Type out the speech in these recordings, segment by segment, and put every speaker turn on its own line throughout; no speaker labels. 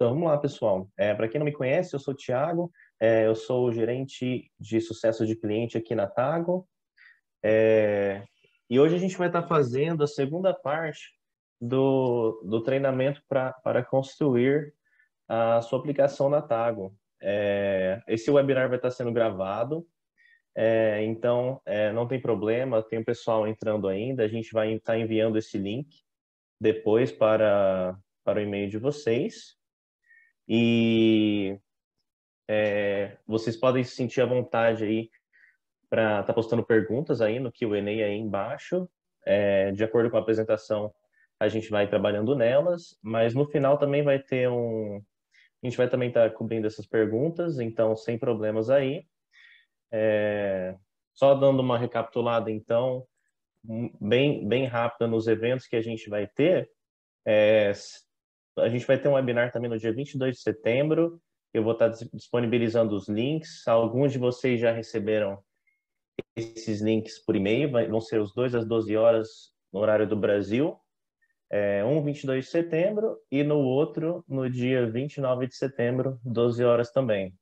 Então, vamos lá, pessoal. Para quem não me conhece, eu sou o Thiago, eu sou o gerente de sucesso de cliente aqui na Tago. E hoje a gente vai estar fazendo a segunda parte do treinamento para construir a sua aplicação na Tago. Esse webinar vai estar sendo gravado, então não tem problema, tem o pessoal entrando ainda, a gente vai estar enviando esse link depois para o e-mail de vocês. E vocês podem se sentir à vontade aí para estar postando perguntas aí no Q&A aí embaixo. De acordo com a apresentação, a gente vai trabalhando nelas, mas no final também vai ter a gente vai também estar cobrindo essas perguntas, então sem problemas aí. Só dando uma recapitulada, então, bem rápida nos eventos que a gente vai ter. É, a gente vai ter um webinar também no dia 22 de setembro. Eu vou estar disponibilizando os links. Alguns de vocês já receberam esses links por e-mail. Vão ser os dois às 12 horas no horário do Brasil. 22 de setembro e no outro, no dia 29 de setembro, 12 horas também.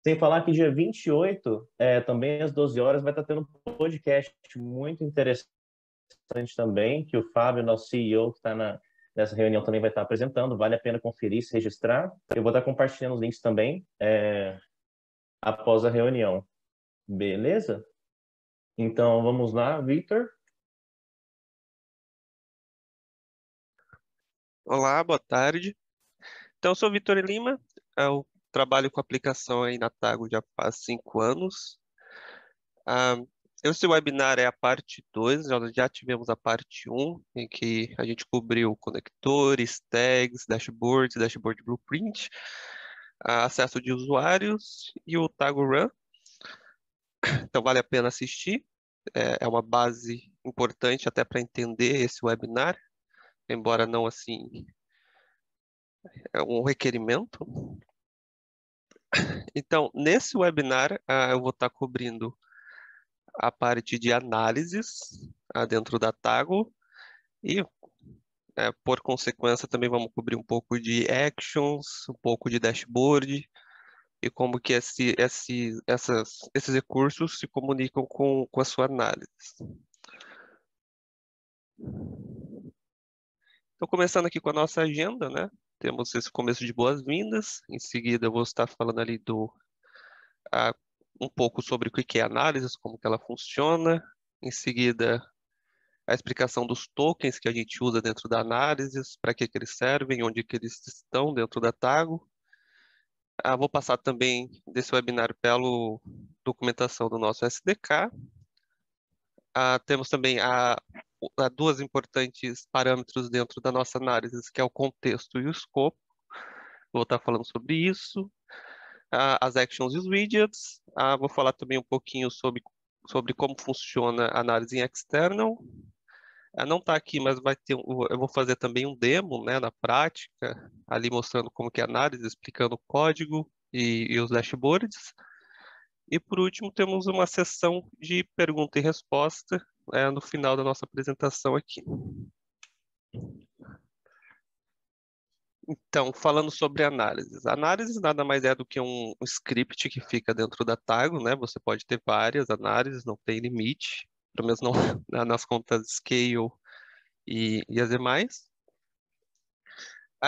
Sem falar que dia 28, também às 12 horas, vai estar tendo um podcast muito interessante também, que o Fábio, nosso CEO, que está nessa reunião, também vai estar apresentando. Vale a pena conferir, se registrar. Eu vou estar compartilhando os links também após a reunião. Beleza? Então, vamos lá, Victor.
Olá, boa tarde. Então, eu sou Vitor Lima, eu trabalho com aplicação aí na Tago já faz 5 anos. Ah, Esse webinar é a parte 2, nós já tivemos a parte 1, em que a gente cobriu conectores, tags, dashboards, dashboard blueprint, acesso de usuários e o Tago Run. Então, vale a pena assistir, é uma base importante até para entender esse webinar, embora não assim, é um requerimento. Então, nesse webinar, eu vou estar cobrindo a parte de análises dentro da Tago e, por consequência, também vamos cobrir um pouco de actions, um pouco de dashboard e como que esses recursos se comunicam com a sua análise. Então, começando aqui com a nossa agenda, né? Temos esse começo de boas-vindas. Em seguida, eu vou estar falando ali um pouco sobre o que é análise, como que ela funciona. Em seguida, a explicação dos tokens que a gente usa dentro da análise, para que eles servem, onde que eles estão dentro da Tago. Vou passar também desse webinar pela documentação do nosso SDK. Temos também duas importantes parâmetros dentro da nossa análise, que é o contexto e o escopo. Vou estar falando sobre isso. As actions e os widgets. Vou falar também um pouquinho sobre como funciona a análise em external. Não está aqui, mas eu vou fazer também um demo, né, na prática, ali mostrando como que é a análise, explicando o código e os dashboards. E por último, temos uma sessão de pergunta e resposta, no final da nossa apresentação aqui. Então, falando sobre análises. Análises nada mais é do que um script que fica dentro da Tago, né? Você pode ter várias análises, não tem limite, pelo menos não nas contas Scale e as demais.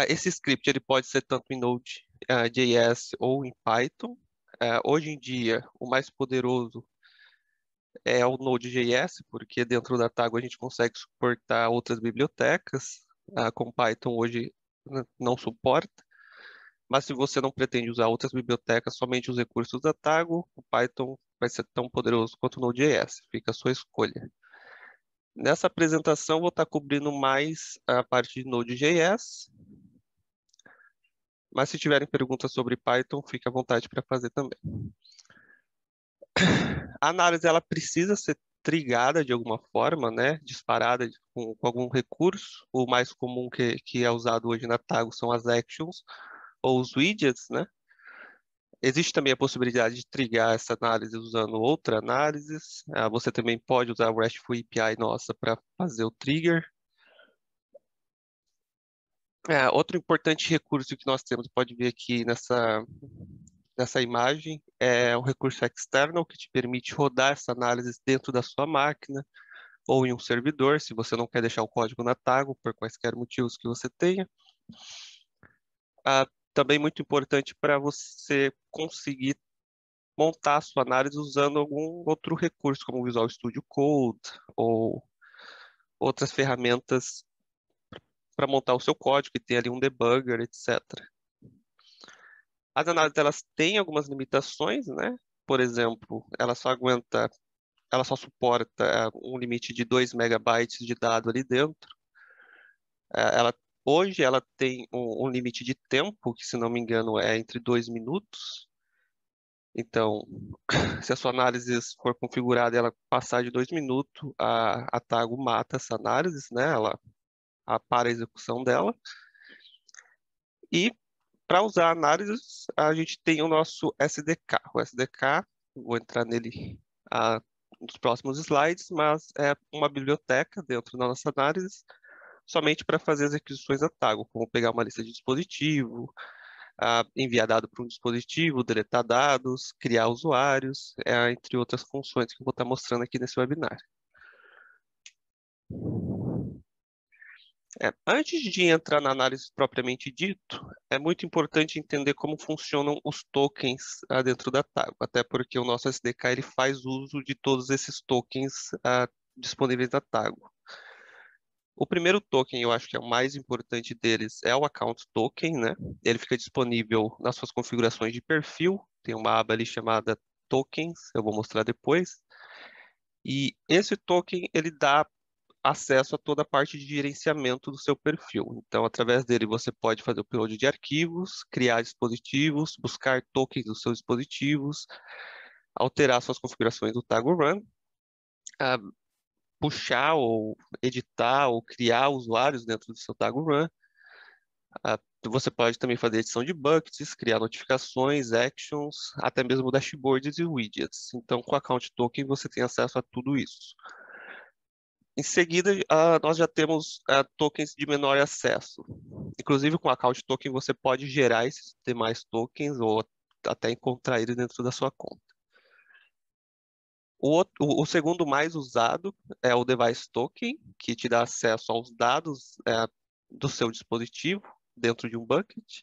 Esse script ele pode ser tanto em Node.js ou em Python. Hoje em dia, o mais poderoso é o Node.js, porque dentro da Tago a gente consegue suportar outras bibliotecas, como Python hoje não suporta. Mas se você não pretende usar outras bibliotecas, somente os recursos da Tago, o Python vai ser tão poderoso quanto o Node.js. Fica a sua escolha. Nessa apresentação, vou estar cobrindo mais a parte de Node.js, mas se tiverem perguntas sobre Python, fique à vontade para fazer também. A análise ela precisa ser trigada de alguma forma, né? Disparada com algum recurso. O mais comum que é usado hoje na Tago são as actions ou os widgets, né? Existe também a possibilidade de trigar essa análise usando outra análise. Você também pode usar o RESTful API nossa para fazer o trigger. Outro importante recurso que nós temos, pode ver aqui nessa imagem, é o recurso external, que te permite rodar essa análise dentro da sua máquina ou em um servidor, se você não quer deixar o código na Tago, por quaisquer motivos que você tenha. Também muito importante para você conseguir montar a sua análise usando algum outro recurso, como o Visual Studio Code ou outras ferramentas para montar o seu código, que tem ali um debugger, etc. As análises elas têm algumas limitações, né? Por exemplo, ela só suporta um limite de 2 megabytes de dado ali dentro. Ela, hoje ela tem um limite de tempo, que se não me engano é entre 2 minutos. Então, se a sua análise for configurada e ela passar de 2 minutos, a Tago mata essa análise, né? Ela para a execução dela. E para usar análises, a gente tem o nosso SDK. O SDK, vou entrar nele nos próximos slides, mas é uma biblioteca dentro da nossa análise, somente para fazer as requisições da Tago, como pegar uma lista de dispositivo, enviar dado para um dispositivo, deletar dados, criar usuários, entre outras funções que eu vou estar mostrando aqui nesse webinar. Antes de entrar na análise propriamente dito, é muito importante entender como funcionam os tokens dentro da Tago, até porque o nosso SDK ele faz uso de todos esses tokens disponíveis da Tago. O primeiro token, eu acho que é o mais importante deles, é o Account Token, né? Ele fica disponível nas suas configurações de perfil, tem uma aba ali chamada Tokens, eu vou mostrar depois. E esse token, ele dá acesso a toda a parte de gerenciamento do seu perfil. Então, através dele, você pode fazer o upload de arquivos, criar dispositivos, buscar tokens dos seus dispositivos, alterar suas configurações do Tago Run, ah, puxar ou editar ou criar usuários dentro do seu Tago Run. Você pode também fazer edição de buckets, criar notificações, actions, até mesmo dashboards e widgets. Então, com o Account Token, você tem acesso a tudo isso. Em seguida, nós já temos tokens de menor acesso. Inclusive, com o Account Token, você pode gerar esses demais tokens ou até encontrar eles dentro da sua conta. O segundo mais usado é o Device Token, que te dá acesso aos dados do seu dispositivo dentro de um bucket.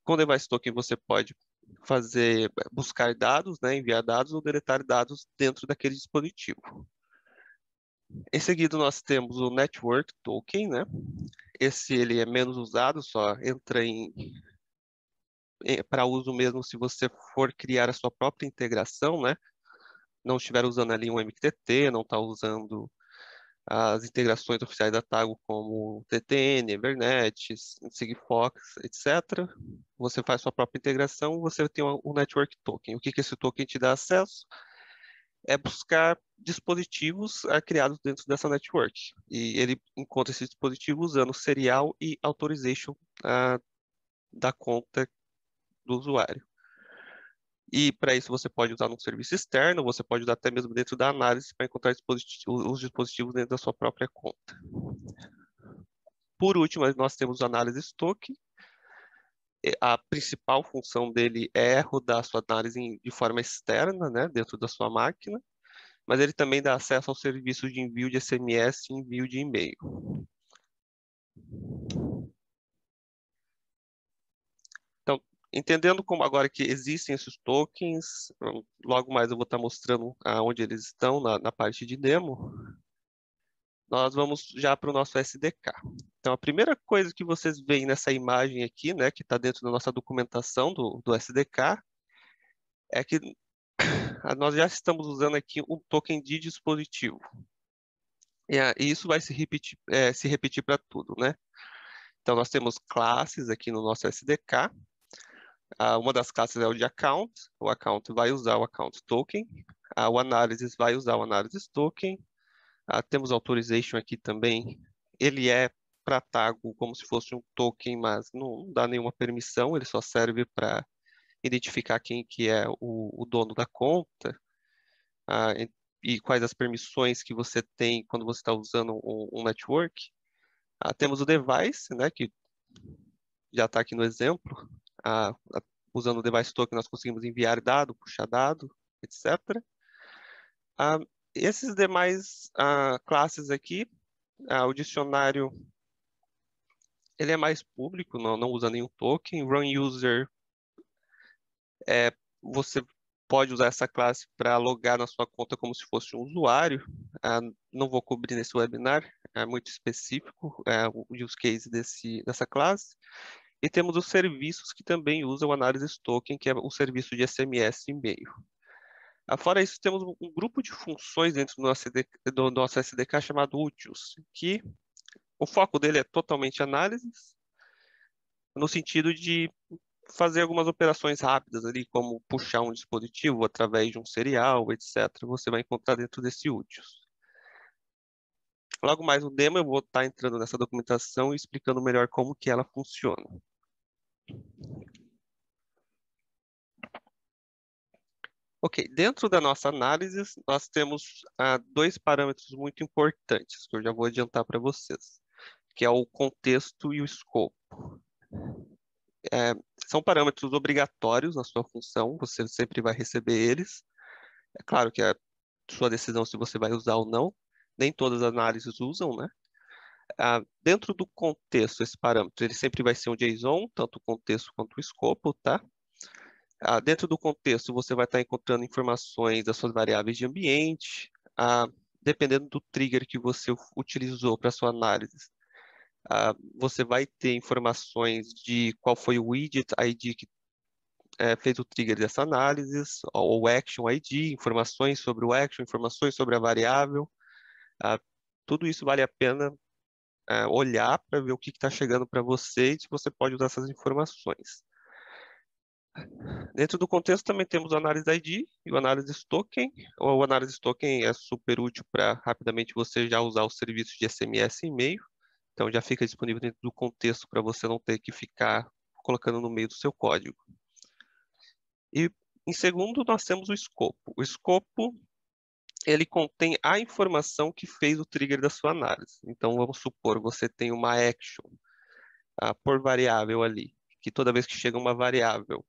Com o Device Token, você pode buscar dados, né, enviar dados ou deletar dados dentro daquele dispositivo. Em seguida, nós temos o Network Token, né? Esse ele é menos usado, só entra para uso mesmo se você for criar a sua própria integração, né? Não estiver usando ali um MQTT, não está usando as integrações oficiais da Tago como TTN, Evernet, Sigfox, etc. Você faz sua própria integração, você tem o Network Token. O que esse token te dá acesso? É buscar dispositivos criados dentro dessa network. E ele encontra esses dispositivos usando o serial e authorization da conta do usuário. E para isso você pode usar num serviço externo, você pode usar até mesmo dentro da análise para encontrar os dispositivos dentro da sua própria conta. Por último, nós temos a análise token. A principal função dele é rodar a sua análise de forma externa, né, dentro da sua máquina, mas ele também dá acesso ao serviço de envio de SMS e envio de e-mail. Então, entendendo como agora que existem esses tokens, logo mais eu vou estar mostrando onde eles estão na parte de demo, nós vamos já para o nosso SDK. Então, a primeira coisa que vocês veem nessa imagem aqui, né, que está dentro da nossa documentação do SDK, é que nós já estamos usando aqui um token de dispositivo. E isso vai se repetir para tudo, né? Então, nós temos classes aqui no nosso SDK. Uma das classes é o de account. O account vai usar o account token. O analysis vai usar o analysis token. Temos authorization aqui também. Ele é para Tago como se fosse um token, mas não dá nenhuma permissão. Ele só serve para identificar quem que é o dono da conta. E quais as permissões que você tem quando você está usando um network. Temos o device, né, que já está aqui no exemplo. Usando o device token, nós conseguimos enviar dado, puxar dado, etc. Esses demais classes aqui, o dicionário, ele é mais público, não usa nenhum token. Run User, você pode usar essa classe para logar na sua conta como se fosse um usuário. Não vou cobrir nesse webinar, é muito específico o use case dessa classe. E temos os serviços que também usam o Analysis Token, que é o serviço de SMS e e-mail. Fora isso, temos um grupo de funções dentro do nosso SDK chamado Utils, que o foco dele é totalmente análise, no sentido de fazer algumas operações rápidas ali, como puxar um dispositivo através de um serial, etc. Você vai encontrar dentro desse Utils. Logo mais no demo eu vou estar entrando nessa documentação e explicando melhor como que ela funciona. Ok, dentro da nossa análise, nós temos dois parâmetros muito importantes, que eu já vou adiantar para vocês, que é o contexto e o escopo. São parâmetros obrigatórios na sua função, você sempre vai receber eles. É claro que é sua decisão se você vai usar ou não. Nem todas as análises usam, né? Dentro do contexto, esse parâmetro, ele sempre vai ser um JSON, tanto o contexto quanto o escopo, tá? Dentro do contexto, você vai estar encontrando informações das suas variáveis de ambiente, dependendo do trigger que você utilizou para sua análise. Você vai ter informações de qual foi o widget ID que fez o trigger dessa análise, ou o action ID, informações sobre o action, informações sobre a variável. Tudo isso vale a pena olhar para ver o que está chegando para você e se você pode usar essas informações. Dentro do contexto também temos o Analysis ID e o Analysis Token. O Analysis Token é super útil para rapidamente você já usar o serviço de SMS e e-mail. Então já fica disponível dentro do contexto para você não ter que ficar colocando no meio do seu código. E em segundo nós temos o escopo. O escopo ele contém a informação que fez o trigger da sua análise. Então vamos supor você tem uma action por variável ali, que toda vez que chega uma variável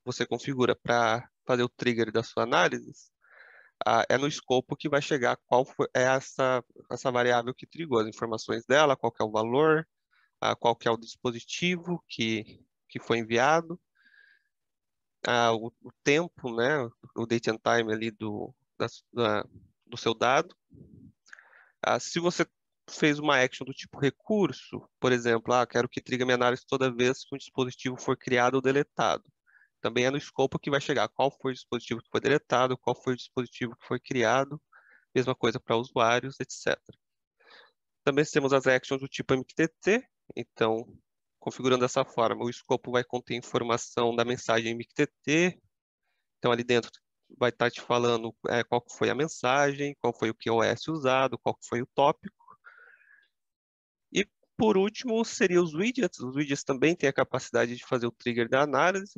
você configura para fazer o trigger da sua análise, é no escopo que vai chegar qual é essa variável que trigou, as informações dela, qual que é o valor, qual que é o dispositivo que foi enviado, o tempo, né, o date and time ali do seu dado. Se você fez uma action do tipo recurso, por exemplo, quero que trigue minha análise toda vez que um dispositivo for criado ou deletado. Também é no escopo que vai chegar qual foi o dispositivo que foi deletado, qual foi o dispositivo que foi criado, mesma coisa para usuários, etc. Também temos as actions do tipo MQTT, então, configurando dessa forma, o escopo vai conter informação da mensagem MQTT, então ali dentro vai estar te falando qual que foi a mensagem, qual foi o QoS usado, qual que foi o tópico. E por último, seriam os widgets. Os widgets também têm a capacidade de fazer o trigger da análise.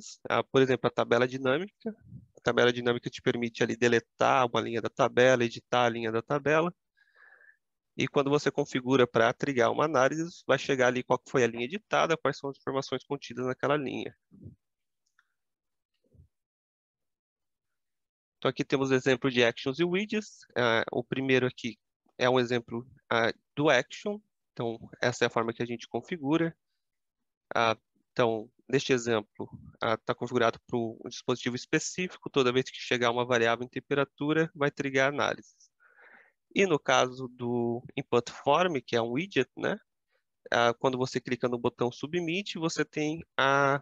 Por exemplo, a tabela dinâmica. A tabela dinâmica te permite ali deletar uma linha da tabela, editar a linha da tabela. E quando você configura para triggar uma análise, vai chegar ali qual que foi a linha editada, quais são as informações contidas naquela linha. Então aqui temos exemplo de actions e widgets. O primeiro aqui é um exemplo do action. Então essa é a forma que a gente configura. Então, neste exemplo, está configurado para um dispositivo específico. Toda vez que chegar uma variável em temperatura, vai trigar a análise. E no caso do input form, que é um widget, né? Quando você clica no botão submit, você tem a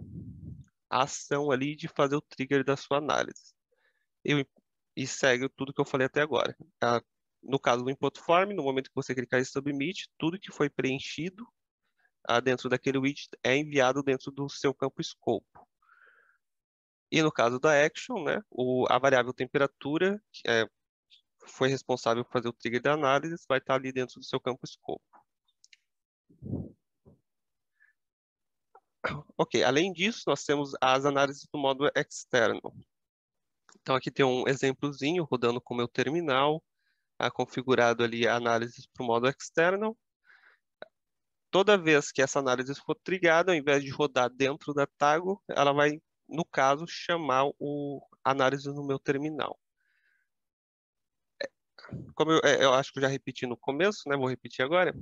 ação ali de fazer o trigger da sua análise. E segue tudo que eu falei até agora. No caso do input form, no momento que você clicar em submit, tudo que foi preenchido dentro daquele widget é enviado dentro do seu campo escopo. E no caso da action, né, a variável temperatura, que foi responsável por fazer o trigger da análise, vai estar ali dentro do seu campo escopo. Ok, além disso, nós temos as análises do modo externo. Então aqui tem um exemplozinho rodando com o meu terminal, configurado ali a análise para o modo externo. toda vez que essa análise for trigada, ao invés de rodar dentro da Tago, ela vai, no caso, chamar o análise no meu terminal. Como eu acho que eu já repeti no começo, né? Vou repetir agora.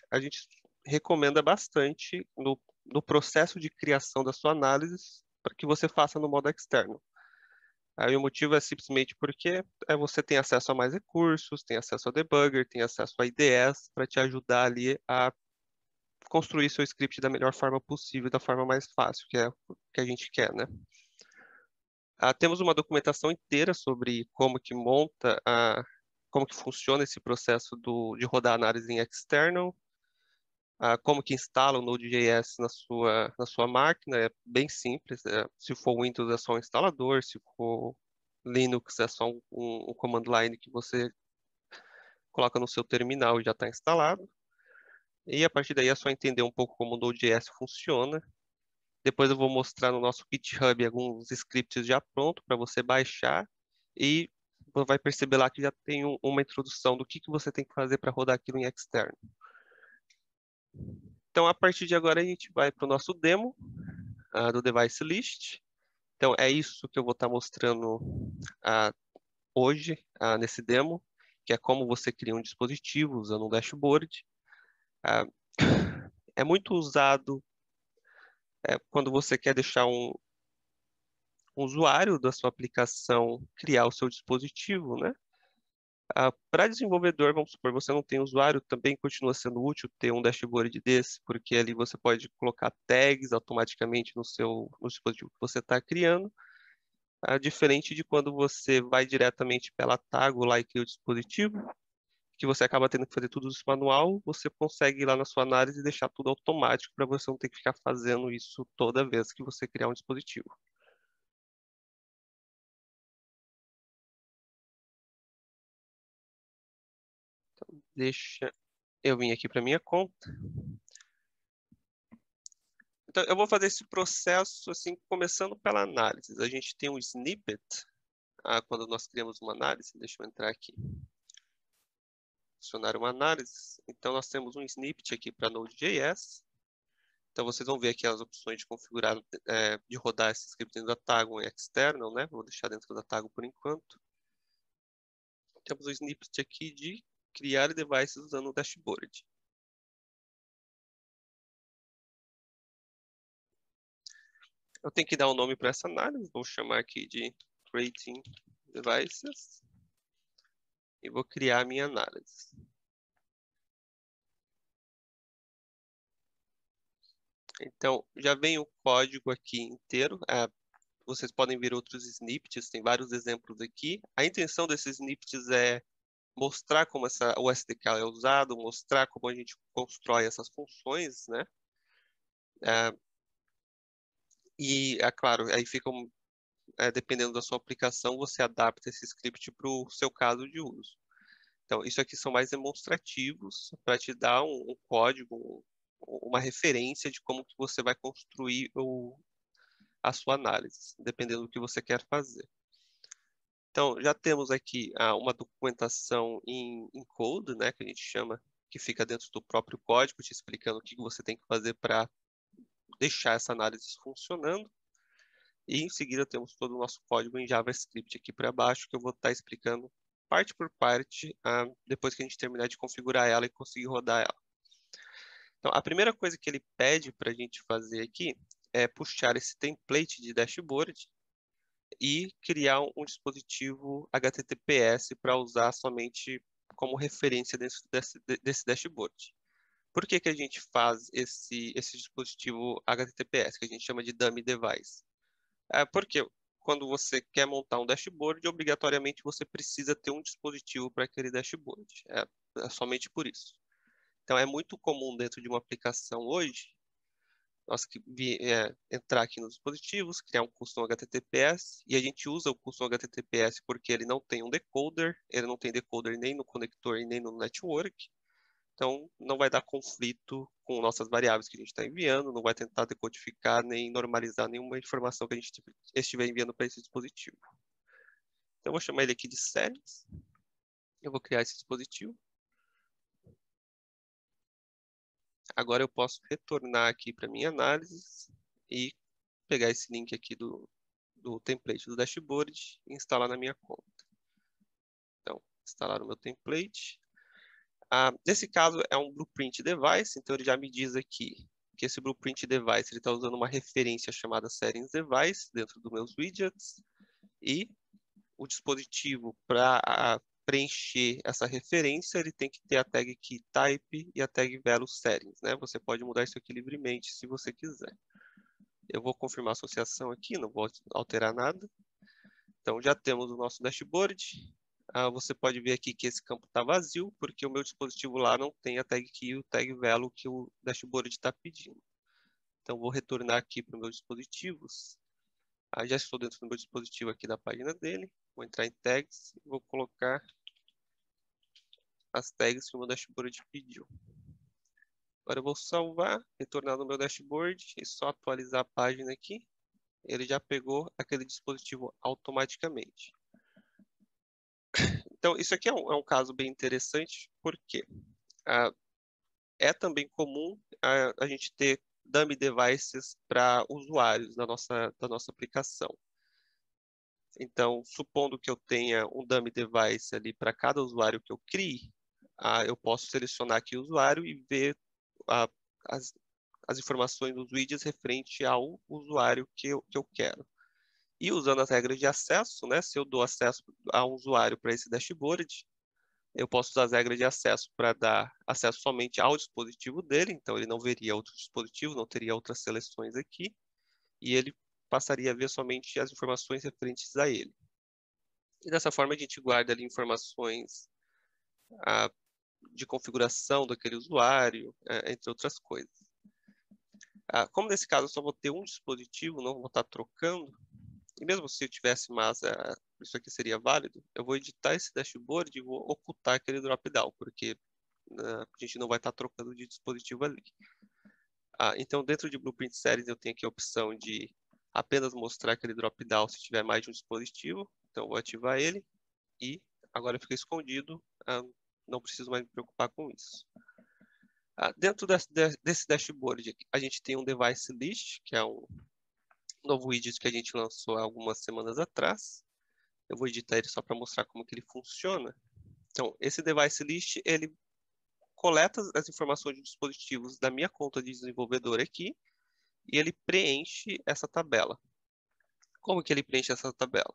A gente recomenda bastante no processo de criação da sua análise para que você faça no modo externo. Aí o motivo é simplesmente porque você tem acesso a mais recursos, tem acesso a debugger, tem acesso a IDEs para te ajudar ali a construir seu script da melhor forma possível, da forma mais fácil, que é o que a gente quer, né? Temos uma documentação inteira sobre como que monta, como que funciona esse processo de rodar análise em external, como que instala o Node.js na sua máquina, é bem simples. Se for Windows é só um instalador, se for Linux é só um command line que você coloca no seu terminal e já está instalado. E a partir daí é só entender um pouco como o Node.js funciona. Depois eu vou mostrar no nosso GitHub alguns scripts já prontos para você baixar e você vai perceber lá que já tem uma introdução do que você tem que fazer para rodar aquilo em externo. Então, a partir de agora, a gente vai para o nosso demo do Device List. Então, é isso que eu vou estar mostrando hoje nesse demo, que é como você cria um dispositivo usando um dashboard. Ah, é muito usado quando você quer deixar um usuário da sua aplicação criar o seu dispositivo, né? Para desenvolvedor, vamos supor, você não tem usuário, também continua sendo útil ter um dashboard desse, porque ali você pode colocar tags automaticamente no dispositivo que você está criando, diferente de quando você vai diretamente pela Tago lá e cria o dispositivo, que você acaba tendo que fazer tudo isso manual, você consegue ir lá na sua análise e deixar tudo automático para você não ter que ficar fazendo isso toda vez que você criar um dispositivo. Deixa eu vir aqui para minha conta. Então, eu vou fazer esse processo assim, começando pela análise. A gente tem um snippet, quando nós criamos uma análise. Deixa eu entrar aqui. Adicionar uma análise. Então, nós temos um snippet aqui para Node.js. Então, vocês vão ver aqui as opções de configurar, de rodar esse script dentro da Tago em external, né? Vou deixar dentro da Tago por enquanto. Temos o snippet aqui de criar devices usando o dashboard. Eu tenho que dar um nome para essa análise. Vou chamar aqui de Creating Devices. E vou criar a minha análise. Então, já vem o código aqui inteiro. Vocês podem ver outros snippets, tem vários exemplos aqui. A intenção desses snippets é mostrar como o SDK é usado, mostrar como a gente constrói essas funções, né? E, é claro, aí fica, dependendo da sua aplicação, você adapta esse script para o seu caso de uso. Então, isso aqui são mais demonstrativos para te dar um código, uma referência de como que você vai construir a sua análise, dependendo do que você quer fazer. Então, já temos aqui uma documentação em code, né, que a gente chama, que fica dentro do próprio código, te explicando o que você tem que fazer para deixar essa análise funcionando. E em seguida temos todo o nosso código em JavaScript aqui para baixo, que eu vou estar explicando parte por parte, depois que a gente terminar de configurar ela e conseguir rodar ela. Então, a primeira coisa que ele pede para a gente fazer aqui é puxar esse template de dashboard e criar um dispositivo HTTPS para usar somente como referência dentro desse dashboard. Por que que a gente faz esse dispositivo HTTPS, que a gente chama de Dummy Device? Porque quando você quer montar um dashboard, obrigatoriamente você precisa ter um dispositivo para aquele dashboard. É somente por isso. Então, é muito comum dentro de uma aplicação hoje, nós entrar aqui nos dispositivos, criar um custom HTTPS, e a gente usa o custom HTTPS porque ele não tem um decoder, ele não tem decoder nem no conector e nem no network, então não vai dar conflito com nossas variáveis que a gente está enviando, não vai tentar decodificar nem normalizar nenhuma informação que a gente estiver enviando para esse dispositivo. Então eu vou chamar ele aqui de settings, eu vou criar esse dispositivo. Agora eu posso retornar aqui para minha análise e pegar esse link aqui do template do dashboard e instalar na minha conta. Então, instalar o meu template. Nesse caso, é um Blueprint Device, então ele já me diz aqui que esse Blueprint Device está usando uma referência chamada Settings Device dentro dos meus widgets, e o dispositivo para preencher essa referência, ele tem que ter a tag key type e a tag value settings, né? Você pode mudar isso aqui livremente se você quiser. Eu vou confirmar a associação aqui, não vou alterar nada. Então, já temos o nosso dashboard. Você pode ver aqui que esse campo está vazio, porque o meu dispositivo lá não tem a tag key e o tag value que o dashboard está pedindo. Então, vou retornar aqui para os meus dispositivos. Já estou dentro do meu dispositivo aqui da página dele. Vou entrar em tags e vou colocar as tags que o meu dashboard pediu. Agora eu vou salvar, retornar no meu dashboard e só atualizar a página aqui. Ele já pegou aquele dispositivo automaticamente. Então, isso aqui é um caso bem interessante, porque é também comum a gente ter dummy devices para usuários da nossa aplicação. Então, supondo que eu tenha um dummy device ali para cada usuário que eu crie, eu posso selecionar aqui o usuário e ver as informações dos widgets referente ao usuário que eu quero. E usando as regras de acesso, né, se eu dou acesso a um usuário para esse dashboard, eu posso usar as regras de acesso para dar acesso somente ao dispositivo dele, então ele não veria outros dispositivos, não teria outras seleções aqui, e ele passaria a ver somente as informações referentes a ele. E dessa forma a gente guarda ali informações de configuração daquele usuário, entre outras coisas. Como nesse caso eu só vou ter um dispositivo, não vou estar trocando, e mesmo se eu tivesse mais, isso aqui seria válido, eu vou editar esse dashboard e vou ocultar aquele drop-down, porque a gente não vai estar trocando de dispositivo ali. Então, dentro de Blueprint Settings, eu tenho aqui a opção de apenas mostrar aquele drop-down se tiver mais de um dispositivo. Então, eu vou ativar ele e agora fica escondido. Não preciso mais me preocupar com isso. Dentro desse dashboard, a gente tem um Device List, que é um novo widget que a gente lançou há algumas semanas atrás. Eu vou editar ele só para mostrar como que ele funciona. Então, esse Device List, ele coleta as informações de dispositivos da minha conta de desenvolvedor aqui e ele preenche essa tabela. Como que ele preenche essa tabela?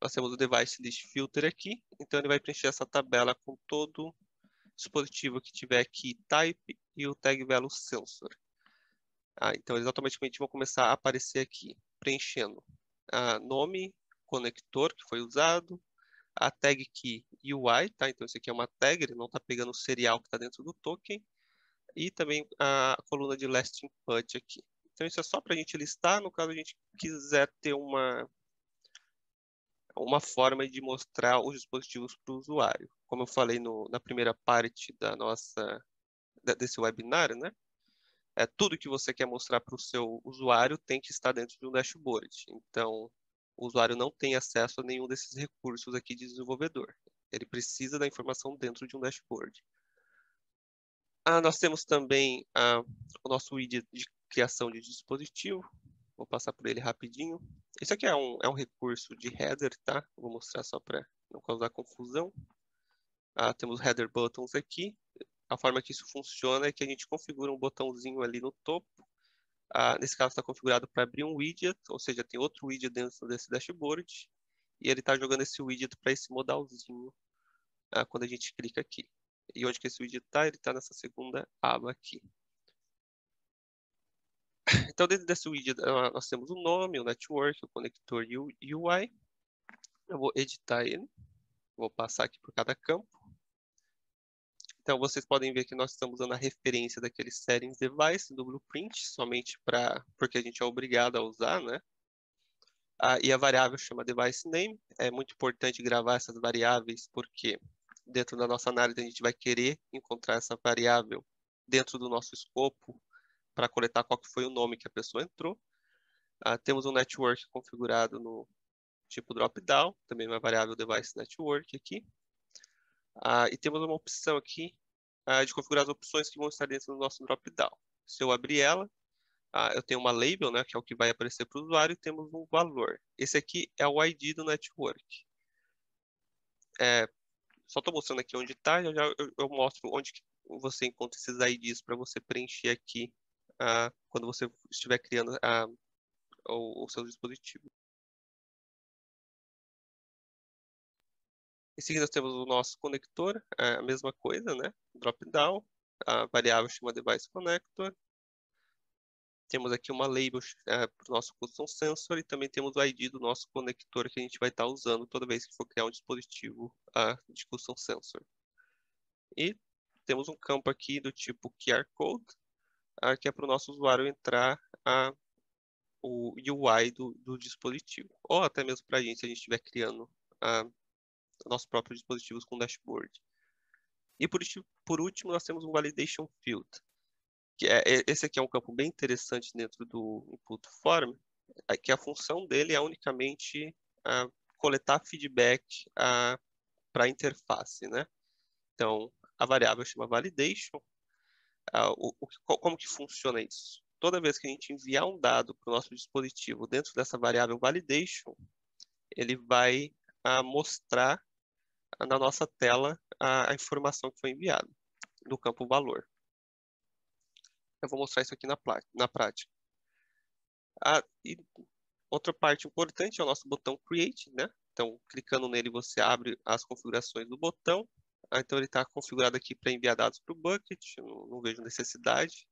Nós temos o Device List Filter aqui, então ele vai preencher essa tabela com todo dispositivo que tiver aqui type e o tag value sensor. Então eles automaticamente vão começar a aparecer aqui, preenchendo nome, conector que foi usado, a tag key UI, tá? Então isso aqui é uma tag, ele não está pegando o serial que está dentro do token, e também a coluna de last input aqui. Então isso é só para a gente listar, no caso a gente quiser ter uma forma de mostrar os dispositivos para o usuário. Como eu falei na primeira parte desse webinar, né? Tudo que você quer mostrar para o seu usuário tem que estar dentro de um dashboard. Então, o usuário não tem acesso a nenhum desses recursos aqui de desenvolvedor. Ele precisa da informação dentro de um dashboard. Nós temos também o nosso widget de criação de dispositivo. Vou passar por ele rapidinho. Isso aqui é um recurso de header, tá? Vou mostrar só para não causar confusão. Temos header buttons aqui. A forma que isso funciona é que a gente configura um botãozinho ali no topo. Nesse caso está configurado para abrir um widget, ou seja, tem outro widget dentro desse dashboard. E ele está jogando esse widget para esse modalzinho quando a gente clica aqui. E onde que esse widget está? Ele está nessa segunda aba aqui. Então, dentro desse widget, nós temos o nome, o network, o conector e o UI. Eu vou editar ele. Vou passar aqui por cada campo. Então, vocês podem ver que nós estamos usando a referência daquele settings device do Blueprint, somente porque a gente é obrigado a usar, né? E a variável chama device name. É muito importante gravar essas variáveis, porque dentro da nossa análise a gente vai querer encontrar essa variável dentro do nosso escopo para coletar qual que foi o nome que a pessoa entrou. Temos um network configurado no tipo drop-down, também uma variável device network aqui. E temos uma opção aqui de configurar as opções que vão estar dentro do nosso drop-down. Se eu abrir ela, eu tenho uma label, né, que é o que vai aparecer para o usuário, e temos um valor. Esse aqui é o ID do network. Só estou mostrando aqui onde está, já eu mostro onde que você encontra esses IDs para você preencher aqui quando você estiver criando o seu dispositivo. Em seguida, nós temos o nosso conector, a mesma coisa, né? Drop-down, a variável chama Device Connector. Temos aqui uma label para o nosso Custom Sensor e também temos o ID do nosso conector que a gente vai estar usando toda vez que for criar um dispositivo de Custom Sensor. E temos um campo aqui do tipo QR Code, que é para o nosso usuário entrar o UI do dispositivo. Ou até mesmo para a gente, se a gente estiver criando nossos próprios dispositivos com dashboard. E por último, nós temos um Validation Field. Esse aqui é um campo bem interessante dentro do Input Form, que a função dele é unicamente coletar feedback para a interface, né? Então, a variável chama Validation. Como que funciona isso? Toda vez que a gente enviar um dado para o nosso dispositivo dentro dessa variável Validation, ele vai mostrar na nossa tela a informação que foi enviada, no campo valor. Eu vou mostrar isso aqui na prática. E outra parte importante é o nosso botão Create, né? Então, clicando nele, você abre as configurações do botão. Então, ele está configurado aqui para enviar dados para o bucket. Eu não vejo necessidade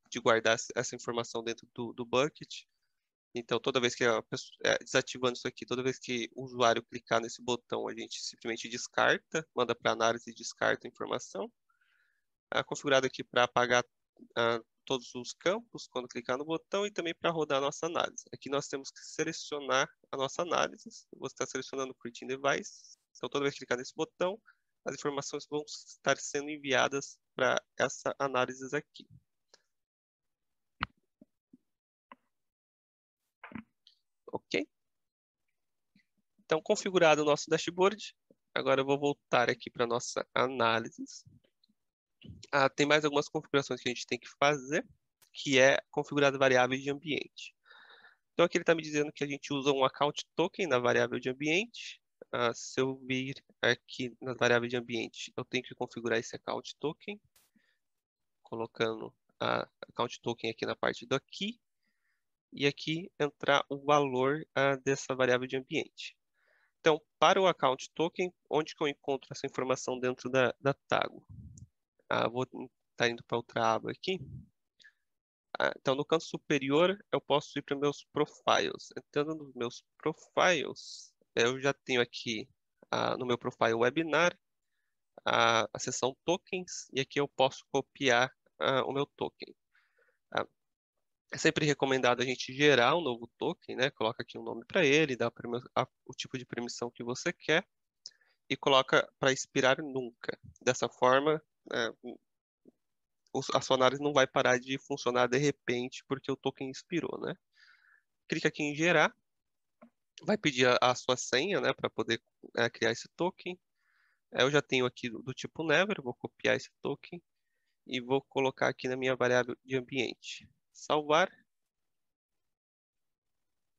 de guardar essa informação dentro do bucket. Então, toda vez que desativando isso aqui, toda vez que o usuário clicar nesse botão, a gente simplesmente descarta, manda para análise e descarta a informação. Configurado aqui para apagar todos os campos quando clicar no botão e também para rodar a nossa análise. Aqui nós temos que selecionar a nossa análise. Você está selecionando o Creating Device. Então, toda vez que clicar nesse botão, as informações vão estar sendo enviadas para essa análise aqui. Ok? Então, configurado o nosso dashboard, agora eu vou voltar aqui para a nossa análise. Tem mais algumas configurações que a gente tem que fazer, que é configurar variáveis de ambiente. Então, aqui ele está me dizendo que a gente usa um account token na variável de ambiente. Se eu vir aqui na variável de ambiente, eu tenho que configurar esse account token, colocando account token aqui na parte do aqui, e aqui entrar o valor dessa variável de ambiente. Então, para o account token, onde que eu encontro essa informação dentro da Tago? Vou estar indo para outra aba aqui. Então, no canto superior, eu posso ir para meus profiles. Entrando nos meus profiles, eu já tenho aqui no meu profile webinar a seção tokens, e aqui eu posso copiar o meu token. É sempre recomendado a gente gerar um novo token, né? Coloca aqui um nome para ele, dá o tipo de permissão que você quer e coloca para expirar nunca. Dessa forma, a sua análise não vai parar de funcionar de repente porque o token expirou, né? Clica aqui em gerar, vai pedir a sua senha, né, para poder criar esse token. Eu já tenho aqui do tipo never, vou copiar esse token e vou colocar aqui na minha variável de ambiente. Salvar.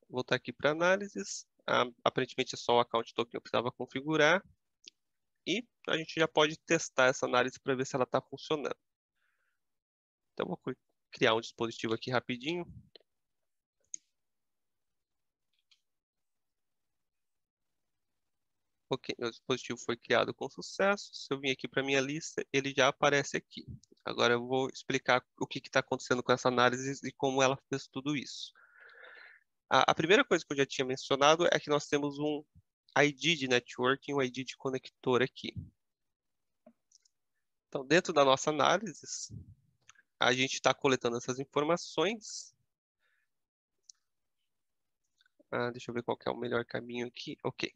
Voltar aqui para análises. Aparentemente é só o account token que eu precisava configurar. E a gente já pode testar essa análise para ver se ela está funcionando. Então, vou criar um dispositivo aqui rapidinho. Ok, meu dispositivo foi criado com sucesso. Se eu vim aqui para minha lista, ele já aparece aqui. Agora eu vou explicar o que está acontecendo com essa análise e como ela fez tudo isso. A primeira coisa que eu já tinha mencionado é que nós temos um ID de networking, um ID de conector aqui. Então, dentro da nossa análise, a gente está coletando essas informações. Deixa eu ver qual que é o melhor caminho aqui. Ok.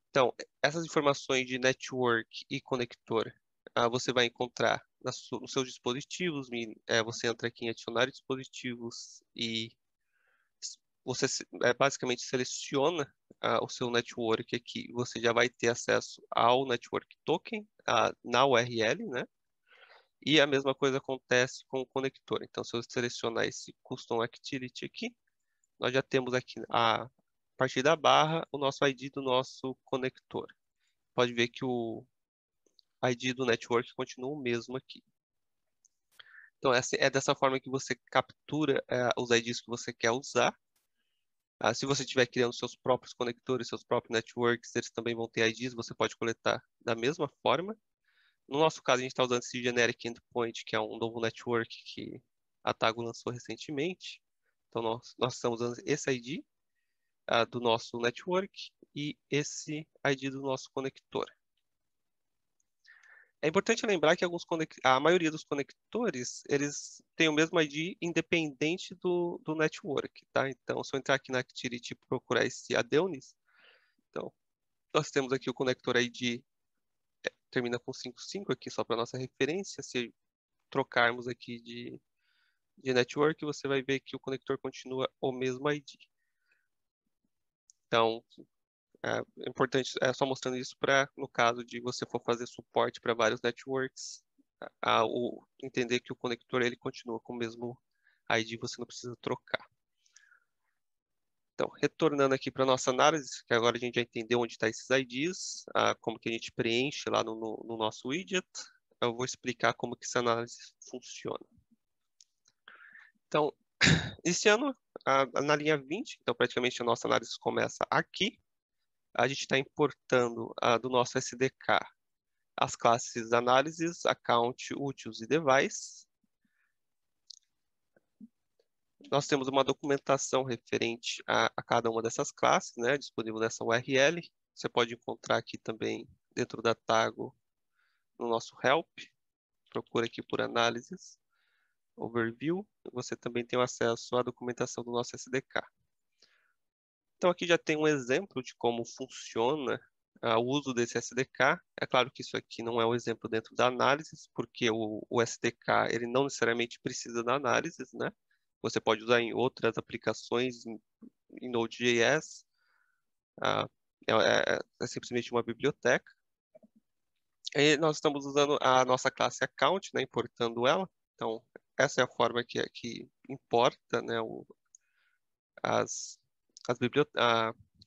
Então, essas informações de network e conector, você vai encontrar nos seus dispositivos. Você entra aqui em adicionar dispositivos e você basicamente seleciona o seu network aqui. Você já vai ter acesso ao network token na URL, né? E a mesma coisa acontece com o conector. Então, se eu selecionar esse Custom Activity aqui, nós já temos aqui, a partir da barra, o nosso ID do nosso conector. Pode ver que o ID do network continua o mesmo aqui. Então, é dessa forma que você captura os IDs que você quer usar. Se você estiver criando seus próprios conectores, seus próprios networks, eles também vão ter IDs, você pode coletar da mesma forma. No nosso caso, a gente está usando esse Generic Endpoint, que é um novo network que a Tago lançou recentemente. Então, nós estamos usando esse ID do nosso network e esse ID do nosso conector. É importante lembrar que a maioria dos conectores, eles têm o mesmo ID independente do network, tá? Então, se eu entrar aqui na Activity e procurar esse Adonis, então, nós temos aqui o conector ID, termina com 55 aqui, só para nossa referência. Se trocarmos aqui de network, você vai ver que o conector continua o mesmo ID. Então, é importante, só mostrando isso para, no caso de você for fazer suporte para vários networks, entender que o conector ele continua com o mesmo ID, você não precisa trocar. Então, retornando aqui para a nossa análise, que agora a gente já entendeu onde estão esses IDs, como que a gente preenche lá no nosso widget, eu vou explicar como que essa análise funciona. Então, iniciando na linha 20, então praticamente a nossa análise começa aqui. A gente está importando do nosso SDK as classes análises, account, utils e device. Nós temos uma documentação referente a cada uma dessas classes, né, disponível nessa URL. Você pode encontrar aqui também dentro da Tago, no nosso help. Procura aqui por análises, overview. Você também tem acesso à documentação do nosso SDK. Então aqui já tem um exemplo de como funciona o uso desse SDK. É claro que isso aqui não é um exemplo dentro da análise, porque o SDK ele não necessariamente precisa da análise, né? Você pode usar em outras aplicações, em Node.js. É simplesmente uma biblioteca. E nós estamos usando a nossa classe account, né, importando ela. Então, essa é a forma que importa, né, as,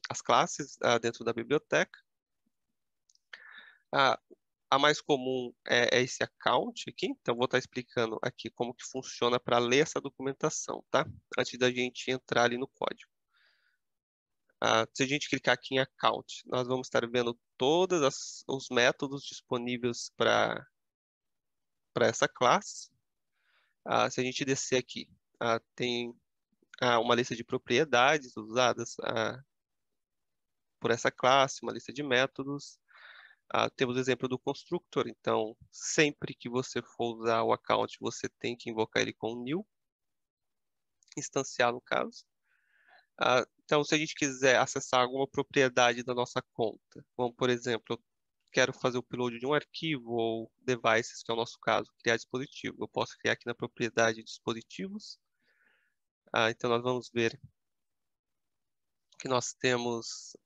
as classes dentro da biblioteca. A mais comum é esse account aqui, então vou estar explicando aqui como que funciona para ler essa documentação, tá? Antes da gente entrar ali no código. Se a gente clicar aqui em account, nós vamos estar vendo todos os métodos disponíveis para essa classe. Se a gente descer aqui, tem uma lista de propriedades usadas por essa classe, uma lista de métodos. Temos o exemplo do constructor, então sempre que você for usar o account, você tem que invocar ele com new, instanciar no caso. Então, se a gente quiser acessar alguma propriedade da nossa conta, como por exemplo, eu quero fazer o upload de um arquivo ou devices, que é o nosso caso, criar dispositivo, eu posso criar aqui na propriedade dispositivos. Então, nós vamos ver que nós temos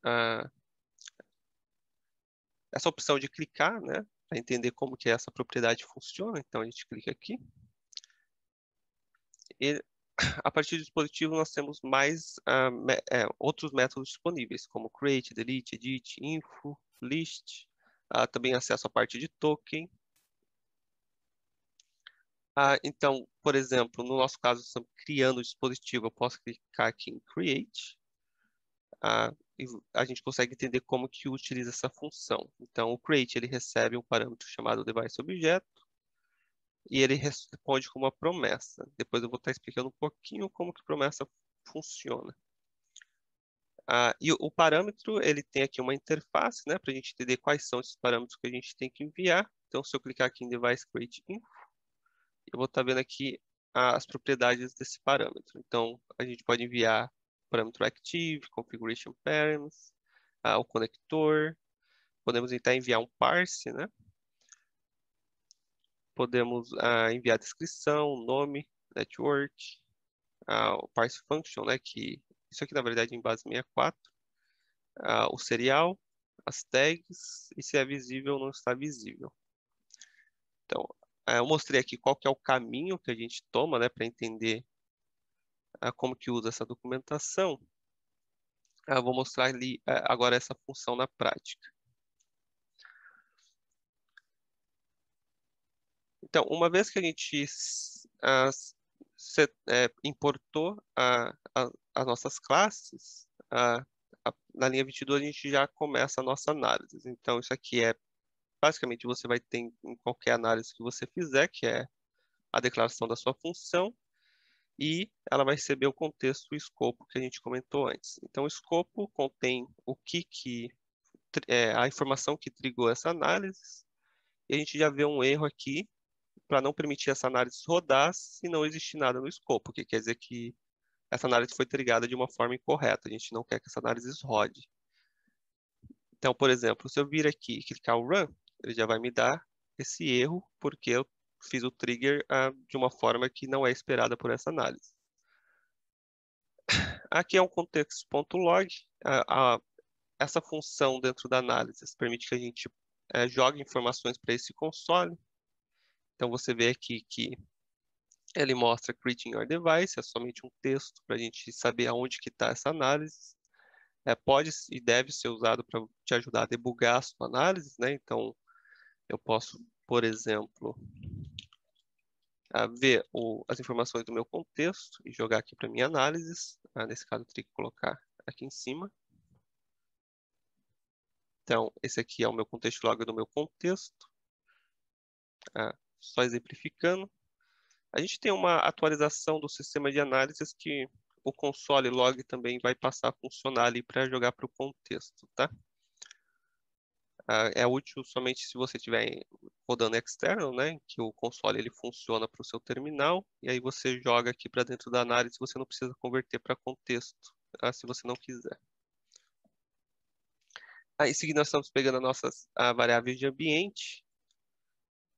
essa opção de clicar, né, para entender como que essa propriedade funciona. Então, a gente clica aqui. E a partir do dispositivo, nós temos mais outros métodos disponíveis, como create, delete, edit, info, list. Também acesso à parte de token. Então, por exemplo, no nosso caso, estamos criando o dispositivo, eu posso clicar aqui em create. E a gente consegue entender como que utiliza essa função. Então, o create ele recebe um parâmetro chamado deviceObjeto e ele responde com uma promessa. Depois eu vou estar explicando um pouquinho como que promessa funciona. E o parâmetro ele tem aqui uma interface, né, para a gente entender quais são esses parâmetros que a gente tem que enviar. Então, se eu clicar aqui em device create info, eu vou estar vendo aqui as propriedades desse parâmetro. Então, a gente pode enviar o parâmetro active, configuration params, o conector. Podemos então enviar um parse, né? Podemos enviar descrição, nome, network, o parse function, né? Que isso aqui na verdade é em base 64, o serial, as tags e se é visível ou não está visível. Então, Eu mostrei aqui qual que é o caminho que a gente toma, né, para entender como que usa essa documentação. Eu vou mostrar ali agora essa função na prática. Então, uma vez que a gente importou as nossas classes, na linha 22 a gente já começa a nossa análise. Então, isso aqui basicamente, você vai ter em qualquer análise que você fizer, que é a declaração da sua função, e ela vai receber o contexto e o escopo que a gente comentou antes. Então, o escopo contém a informação que trigou essa análise, e a gente já vê um erro aqui para não permitir essa análise rodar se não existir nada no escopo, que quer dizer que essa análise foi trigada de uma forma incorreta. A gente não quer que essa análise rode. Então, por exemplo, se eu vir aqui e clicar o Run, ele já vai me dar esse erro, porque eu fiz o trigger de uma forma que não é esperada por essa análise. Aqui é um contexto.log. Essa função dentro da análise permite que a gente jogue informações para esse console. Então, você vê aqui que ele mostra Creating Your Device, é somente um texto para a gente saber aonde que está essa análise. Pode e deve ser usado para te ajudar a debugar a sua análise, né? Então, eu posso, por exemplo, ver as informações do meu contexto e jogar aqui para minha análise. Nesse caso, eu teria que colocar aqui em cima. Então, esse aqui é o meu contexto log do meu contexto. Só exemplificando. A gente tem uma atualização do sistema de análises que o console log também vai passar a funcionar ali para jogar para o contexto, tá? É útil somente se você estiver rodando externo, né? Que o console ele funciona para o seu terminal e aí você joga aqui para dentro da análise. Você não precisa converter para contexto, se você não quiser. Aí, em seguida, nós estamos pegando as nossas variáveis de ambiente.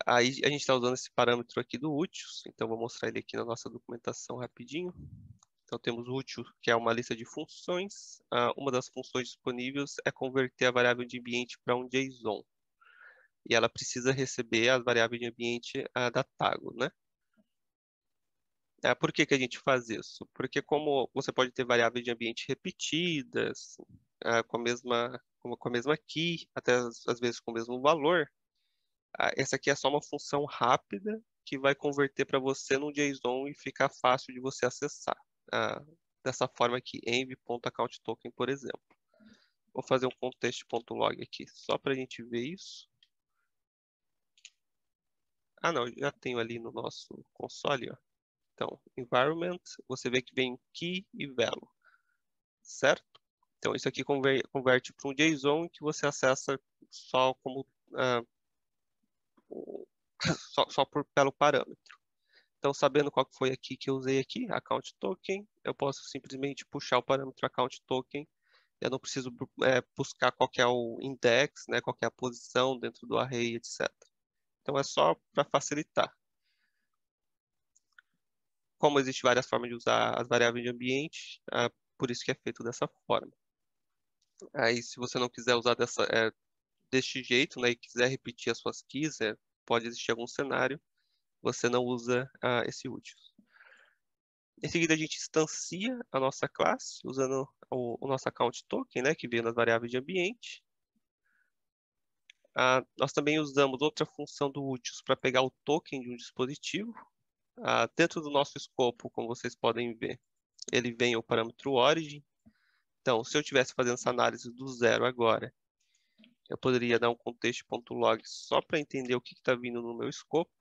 Aí a gente está usando esse parâmetro aqui do úteis. Então, vou mostrar ele aqui na nossa documentação rapidinho. Então, temos o útil, que é uma lista de funções. Uma das funções disponíveis é converter a variável de ambiente para um JSON. E ela precisa receber as variáveis de ambiente da Tago, né? Por que que a gente faz isso? Porque como você pode ter variáveis de ambiente repetidas, com a mesma key, até às vezes com o mesmo valor, essa aqui é só uma função rápida que vai converter para você no JSON e ficar fácil de você acessar. Dessa forma aqui, env.accountToken, por exemplo. Vou fazer um contexto.log aqui, só para a gente ver isso. Não, já tenho ali no nosso console, ó. Então, environment, você vê que vem key e velo, certo? Então, isso aqui converte para um JSON que você acessa só como pelo parâmetro. Então, sabendo qual que foi aqui que eu usei aqui, account token, eu posso simplesmente puxar o parâmetro account token. Eu não preciso buscar qual que é o index, né, qual que é a posição dentro do array, etc. Então, é só para facilitar. Como existe várias formas de usar as variáveis de ambiente, por isso que é feito dessa forma. Aí, se você não quiser usar deste jeito, né, e quiser repetir as suas keys, pode existir algum cenário, você não usa esse útil. Em seguida, a gente instancia a nossa classe usando o nosso account token, né, que veio nas variáveis de ambiente. Nós também usamos outra função do úteis para pegar o token de um dispositivo. Dentro do nosso escopo, como vocês podem ver, ele vem o parâmetro origin. Então, se eu estivesse fazendo essa análise do zero agora, eu poderia dar um contexto.log só para entender o que está vindo no meu escopo.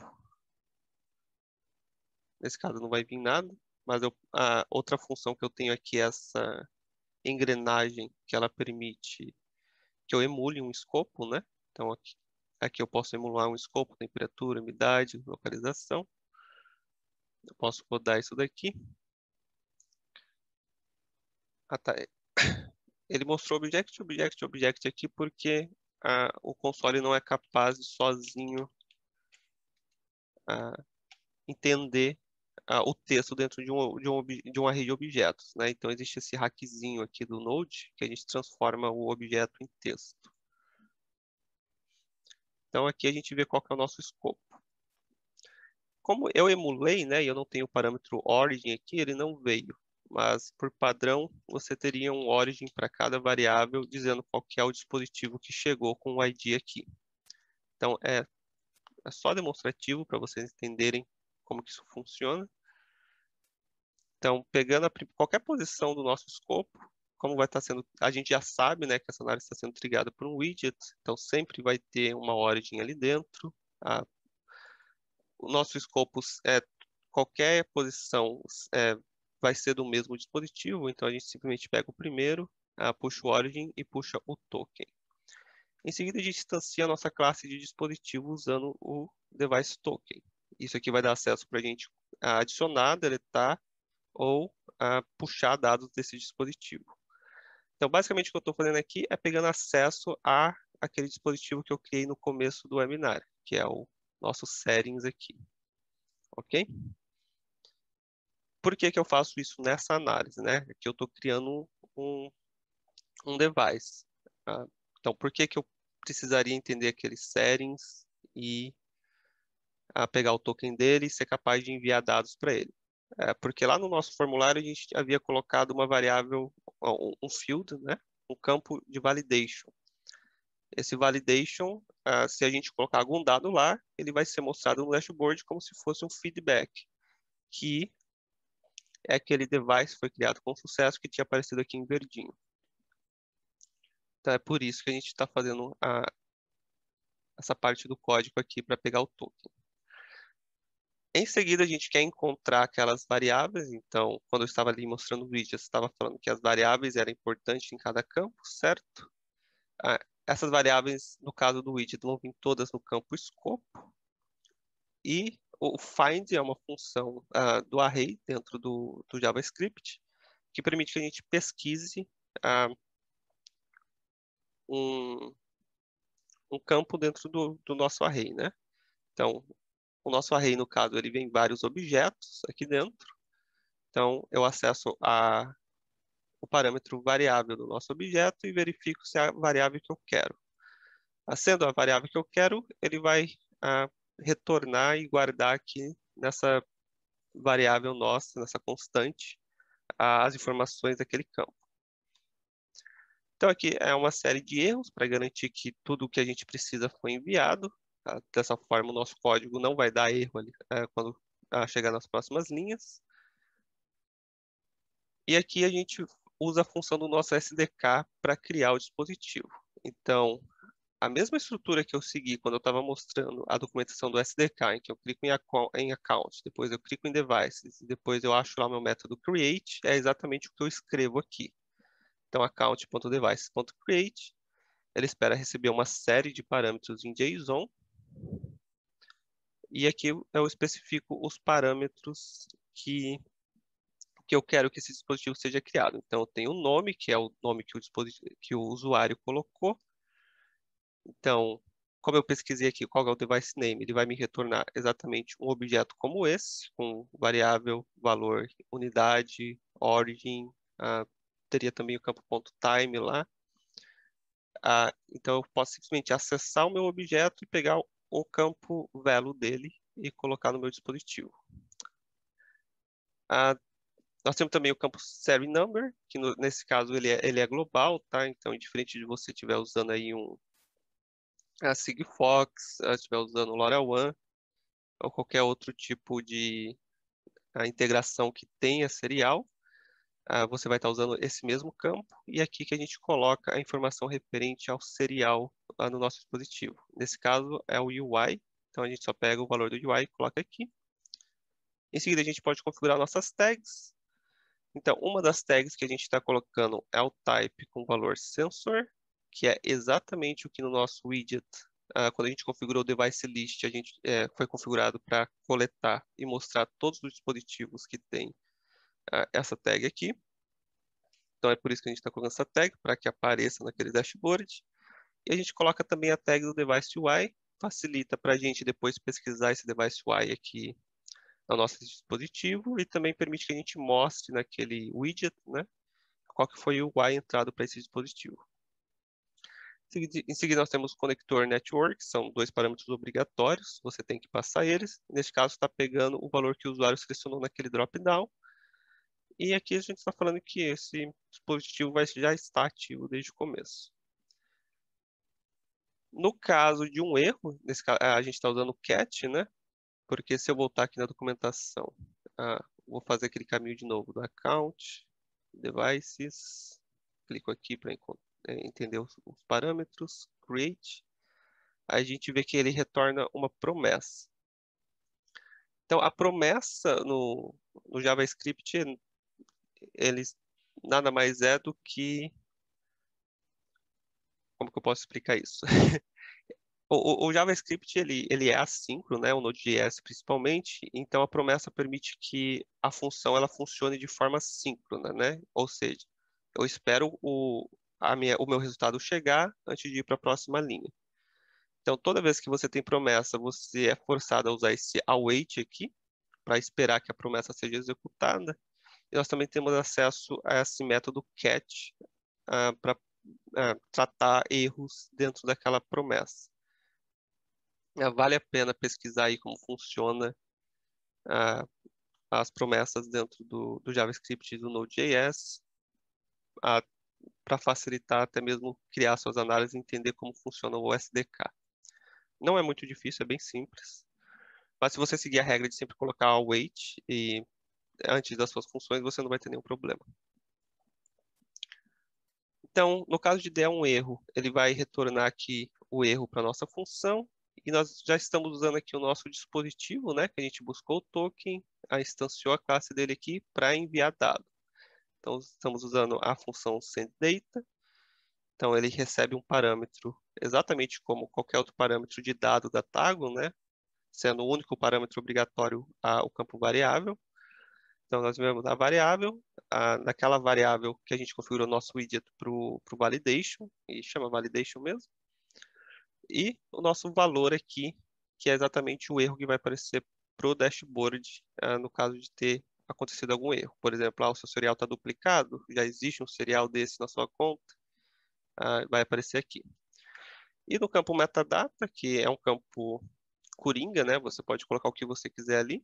Nesse caso não vai vir nada, mas a outra função que eu tenho aqui é essa engrenagem que ela permite que eu emule um escopo, né? Então aqui eu posso emular um escopo, temperatura, umidade, localização. Eu posso rodar isso daqui. Tá. Ele mostrou object, object, object aqui porque o console não é capaz de sozinho entender o texto dentro de um array de objetos, né? Então existe esse hackzinho aqui do Node que a gente transforma o objeto em texto. Então aqui a gente vê qual que é o nosso escopo. como eu emulei, né, e eu não tenho o parâmetro origin aqui, ele não veio. Mas, por padrão, você teria um origin para cada variável, dizendo qual que é o dispositivo que chegou com o ID aqui. Então, é só demonstrativo para vocês entenderem como que isso funciona. Então, pegando qualquer posição do nosso escopo, como vai estar sendo, a gente já sabe, né, que essa análise está sendo trigada por um widget, então sempre vai ter uma origin ali dentro. O nosso escopo, qualquer posição vai ser do mesmo dispositivo, então a gente simplesmente pega o primeiro, puxa o origin e puxa o token. Em seguida, a gente instancia a nossa classe de dispositivo usando o device token. Isso aqui vai dar acesso para a gente adicionar, deletar ou puxar dados desse dispositivo. Então, basicamente, o que eu estou fazendo aqui é pegando acesso a aquele dispositivo que eu criei no começo do webinar, que é o nosso settings aqui. Ok? Por que que eu faço isso nessa análise, né? Aqui eu estou criando um device. Então, por que que eu precisaria entender aqueles settings e pegar o token dele e ser capaz de enviar dados para ele? Porque lá no nosso formulário a gente havia colocado uma variável, um field, né? Um campo de validation. Esse validation, se a gente colocar algum dado lá, ele vai ser mostrado no dashboard como se fosse um feedback, que é aquele device que foi criado com sucesso que tinha aparecido aqui em verdinho. Então é por isso que a gente está fazendo essa parte do código aqui para pegar o token. Em seguida, a gente quer encontrar aquelas variáveis. Então, quando eu estava ali mostrando o vídeo, eu estava falando que as variáveis eram importantes em cada campo, certo? Essas variáveis, no caso do widget, vão vir todas no campo escopo. E o find é uma função do array dentro do JavaScript, que permite que a gente pesquise um campo dentro do nosso array, né? Então, o nosso array, no caso, ele vem vários objetos aqui dentro. Então, eu acesso o parâmetro variável do nosso objeto e verifico se é a variável que eu quero. Sendo a variável que eu quero, ele vai retornar e guardar aqui nessa variável nossa, nessa constante, as informações daquele campo. Então, aqui é uma série de erros para garantir que tudo o que a gente precisa foi enviado. Dessa forma, o nosso código não vai dar erro ali, quando chegar nas próximas linhas. E aqui a gente usa a função do nosso SDK para criar o dispositivo. Então, a mesma estrutura que eu segui quando eu estava mostrando a documentação do SDK, em que eu clico em Account, depois eu clico em Devices, e depois eu acho lá o meu método Create, é exatamente o que eu escrevo aqui. Então, account.device.create, ele espera receber uma série de parâmetros em JSON, e aqui eu especifico os parâmetros que eu quero que esse dispositivo seja criado. Então, eu tenho o nome, que é o nome que o usuário colocou. Então, como eu pesquisei aqui qual é o device name, ele vai me retornar exatamente um objeto como esse, com variável, valor, unidade, origin, teria também o campo .time lá. Então, eu posso simplesmente acessar o meu objeto e pegar o campo value dele e colocar no meu dispositivo. Nós temos também o campo serial number, que nesse caso ele é global, tá? Então, diferente de você estiver usando aí a Sigfox, estiver usando o LoRaWAN, ou qualquer outro tipo de integração que tenha serial, você vai estar usando esse mesmo campo, e aqui que a gente coloca a informação referente ao serial no nosso dispositivo. Nesse caso é o UI, então a gente só pega o valor do UI e coloca aqui. Em seguida a gente pode configurar nossas tags. Então, uma das tags que a gente está colocando é o type com valor sensor, que é exatamente o que no nosso widget, quando a gente configurou o device list, a gente foi configurado para coletar e mostrar todos os dispositivos que tem essa tag aqui. Então, é por isso que a gente está colocando essa tag, para que apareça naquele dashboard. E a gente coloca também a tag do device UI, facilita para a gente depois pesquisar esse device UI aqui no nosso dispositivo e também permite que a gente mostre naquele widget, né, qual que foi o UI entrado para esse dispositivo. Em seguida, nós temos conector network, são 2 parâmetros obrigatórios, você tem que passar eles. Neste caso, está pegando o valor que o usuário selecionou naquele drop-down. E aqui a gente está falando que esse dispositivo já está ativo desde o começo. No caso de um erro, a gente está usando o cat, né? Porque se eu voltar aqui na documentação, vou fazer aquele caminho de novo do account, devices, clico aqui para entender os parâmetros, create. Aí a gente vê que ele retorna uma promessa. Então, a promessa no JavaScript, ele nada mais é do que... Como que eu posso explicar isso? O JavaScript, ele é assíncrono, né? O Node.js principalmente. Então, a promessa permite que a função ela funcione de forma síncrona, né? Ou seja, eu espero o meu resultado chegar antes de ir para a próxima linha. Então, toda vez que você tem promessa, você é forçado a usar esse await aqui, para esperar que a promessa seja executada. E nós também temos acesso a esse método catch para tratar erros dentro daquela promessa. Vale a pena pesquisar aí como funciona as promessas dentro do JavaScript e do Node.js, para facilitar até mesmo criar suas análises e entender como funciona o SDK. Não é muito difícil, é bem simples. Mas se você seguir a regra de sempre colocar await e antes das suas funções, você não vai ter nenhum problema. Então, no caso de der um erro, ele vai retornar aqui o erro para a nossa função. E nós já estamos usando aqui o nosso dispositivo, né? Que a gente buscou o token, instanciou a classe dele aqui para enviar dado. Então, estamos usando a função sendData. Então, ele recebe um parâmetro exatamente como qualquer outro parâmetro de dado da Tago, né? Sendo o único parâmetro obrigatório o campo variável. Então, nós vemos a variável, naquela variável que a gente configurou o nosso widget para o validation, e chama validation mesmo. E o nosso valor aqui, que é exatamente o erro que vai aparecer para o dashboard, no caso de ter acontecido algum erro. Por exemplo, o seu serial está duplicado, já existe um serial desse na sua conta, vai aparecer aqui. E no campo metadata, que é um campo coringa, né? Você pode colocar o que você quiser ali.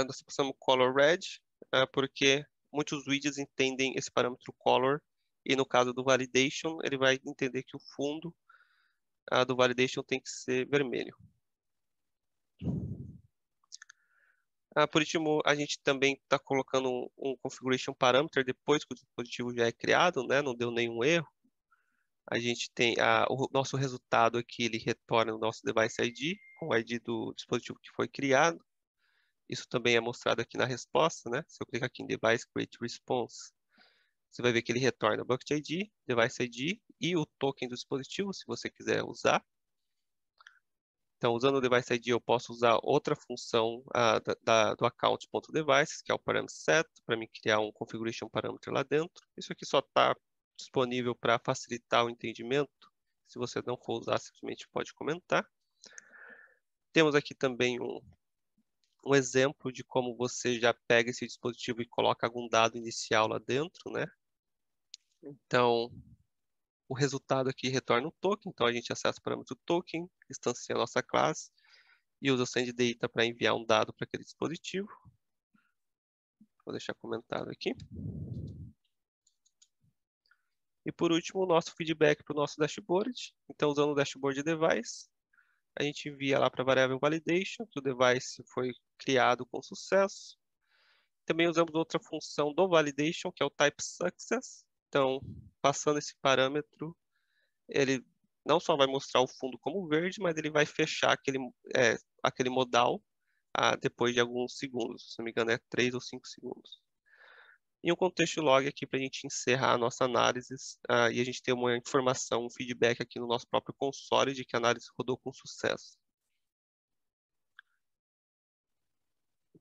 Nós passamos color red, porque muitos widgets entendem esse parâmetro color, e no caso do validation, ele vai entender que o fundo do validation tem que ser vermelho. Por último, a gente também está colocando um configuration parameter depois que o dispositivo já é criado, né? Não deu nenhum erro. A gente tem o nosso resultado aqui, ele retorna o nosso device ID, com o ID do dispositivo que foi criado. Isso também é mostrado aqui na resposta, né? Se eu clicar aqui em Device Create Response, você vai ver que ele retorna o Bucket ID, Device ID e o token do dispositivo, se você quiser usar. Então, usando o Device ID, eu posso usar outra função do account.devices, que é o parameter set, para me criar um configuration parameter lá dentro. Isso aqui só está disponível para facilitar o entendimento. Se você não for usar, simplesmente pode comentar. Temos aqui também um exemplo de como você já pega esse dispositivo e coloca algum dado inicial lá dentro, né? Então, o resultado aqui retorna um token, então a gente acessa o parâmetro token, instancia a nossa classe e usa o sendData para enviar um dado para aquele dispositivo. Vou deixar comentado aqui. E por último, o nosso feedback para o nosso dashboard. Então, usando o dashboard device, a gente envia lá para a variável validation, que o device foi criado com sucesso. Também usamos outra função do validation, que é o type success. Então, passando esse parâmetro, ele não só vai mostrar o fundo como verde, mas ele vai fechar aquele modal depois de alguns segundos. Se não me engano, é 3 ou 5 segundos. E um contexto log aqui para a gente encerrar a nossa análise e a gente ter uma informação, um feedback aqui no nosso próprio console de que a análise rodou com sucesso.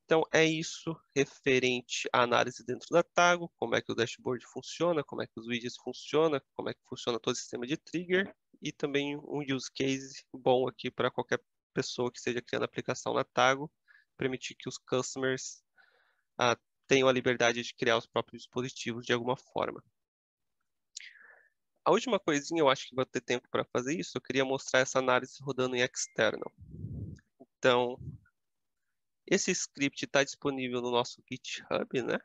Então, é isso referente à análise dentro da Tago, como é que o dashboard funciona, como é que os widgets funcionam, como é que funciona todo o sistema de trigger e também um use case bom aqui para qualquer pessoa que esteja criando aplicação na Tago, permitir que os customers tenham a liberdade de criar os próprios dispositivos de alguma forma. A última coisinha, eu acho que vou ter tempo para fazer isso, eu queria mostrar essa análise rodando em external. Então, esse script está disponível no nosso GitHub, né?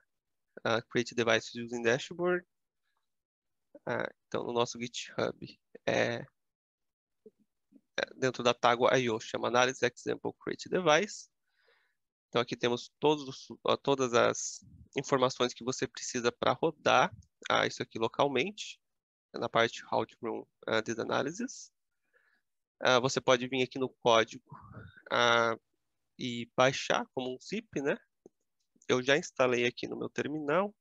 Create Devices Using Dashboard. Então, no nosso GitHub, dentro da tag IO, chama Analysis Example Create Device. Então, aqui temos todas as informações que você precisa para rodar isso aqui localmente, na parte How to Run this Analysis. Você pode vir aqui no código e baixar como um zip, né? Eu já instalei aqui no meu terminal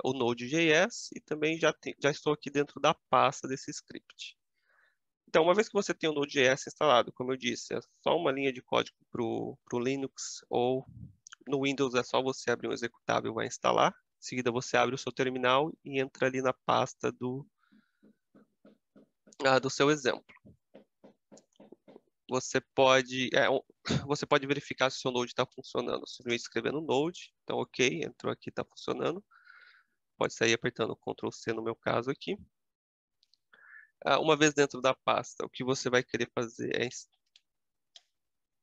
o Node.js e também já estou aqui dentro da pasta desse script. Então, uma vez que você tem o Node.js instalado, como eu disse, é só uma linha de código para o Linux, ou no Windows é só você abrir um executável e vai instalar. Em seguida, você abre o seu terminal e entra ali na pasta do seu exemplo. Você pode verificar se o seu Node está funcionando. Simplesmente escrever no Node. Então, ok, entrou aqui, está funcionando. Pode sair apertando Ctrl C no meu caso aqui. Uma vez dentro da pasta, o que você vai querer fazer é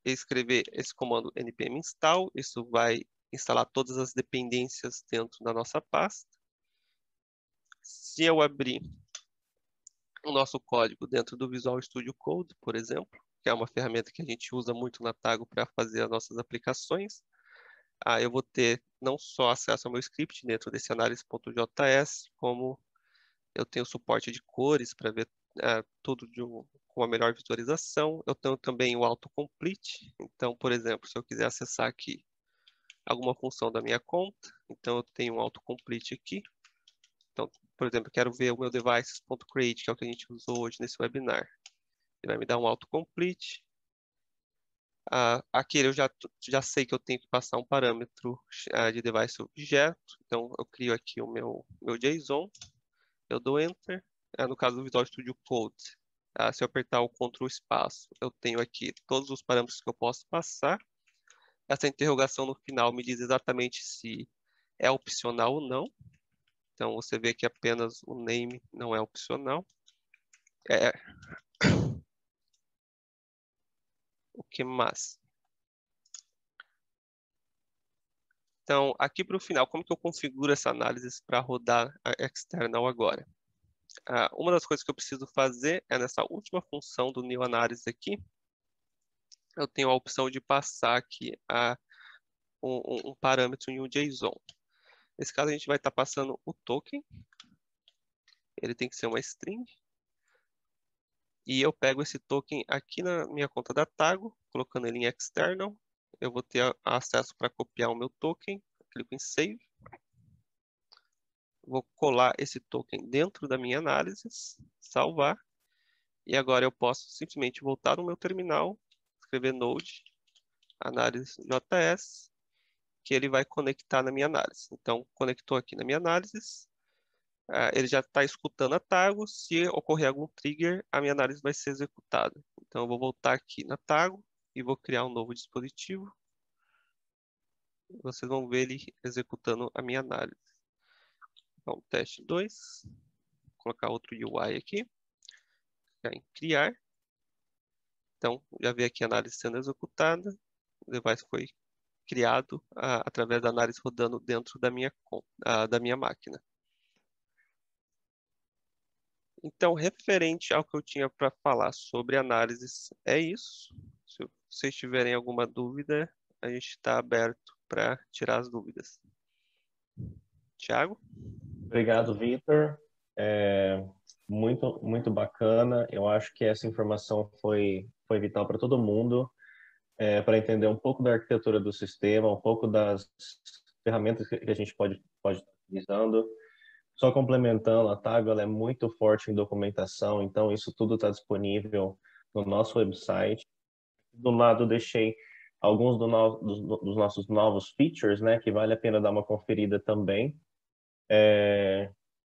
escrever esse comando npm install. Isso vai instalar todas as dependências dentro da nossa pasta. Se eu abrir o nosso código dentro do Visual Studio Code, por exemplo, que é uma ferramenta que a gente usa muito na Tago para fazer as nossas aplicações, eu vou ter não só acesso ao meu script dentro desse análise.js, como eu tenho suporte de cores para ver tudo com a melhor visualização. Eu tenho também o autocomplete. Então, por exemplo, se eu quiser acessar aqui alguma função da minha conta, então eu tenho um autocomplete aqui. Então, por exemplo, eu quero ver o meu devices.create, que é o que a gente usou hoje nesse webinar. Ele vai me dar um autocomplete. Aqui eu já sei que eu tenho que passar um parâmetro de device objeto. Então, eu crio aqui o meu JSON. Eu dou Enter. No caso do Visual Studio Code, se eu apertar o Ctrl espaço, eu tenho aqui todos os parâmetros que eu posso passar. Essa interrogação no final me diz exatamente se é opcional ou não. Então, você vê que apenas o name não é opcional. O que mais? Então, aqui para o final, como que eu configuro essa análise para rodar a external agora? Uma das coisas que eu preciso fazer é nessa última função do new analysis aqui, eu tenho a opção de passar aqui um parâmetro em um JSON. Nesse caso, a gente vai estar passando o token. Ele tem que ser uma string. E eu pego esse token aqui na minha conta da Tago, colocando ele em external. Eu vou ter acesso para copiar o meu token. Clico em Save. Vou colar esse token dentro da minha análise, salvar. E agora eu posso simplesmente voltar no meu terminal, escrever Node, análise.js, que ele vai conectar na minha análise. Então, conectou aqui na minha análise, ele já está escutando a Tago. Se ocorrer algum trigger, a minha análise vai ser executada. Então, eu vou voltar aqui na Tago e vou criar um novo dispositivo. Vocês vão ver ele executando a minha análise. Então, teste 2. Vou colocar outro UI aqui. Em criar. Então, já vi aqui a análise sendo executada. O device foi criado através da análise rodando dentro da minha máquina. Então, referente ao que eu tinha para falar sobre análises, é isso. Se vocês tiverem alguma dúvida, a gente está aberto para tirar as dúvidas. Tiago?
Obrigado, Vitor. Muito, muito bacana. Eu acho que essa informação foi vital para todo mundo, para entender um pouco da arquitetura do sistema, um pouco das ferramentas que a gente pode estar utilizando. Só complementando, a Tago ela é muito forte em documentação, então isso tudo está disponível no nosso website. Do lado, deixei alguns dos nossos novos features, né, que vale a pena dar uma conferida também.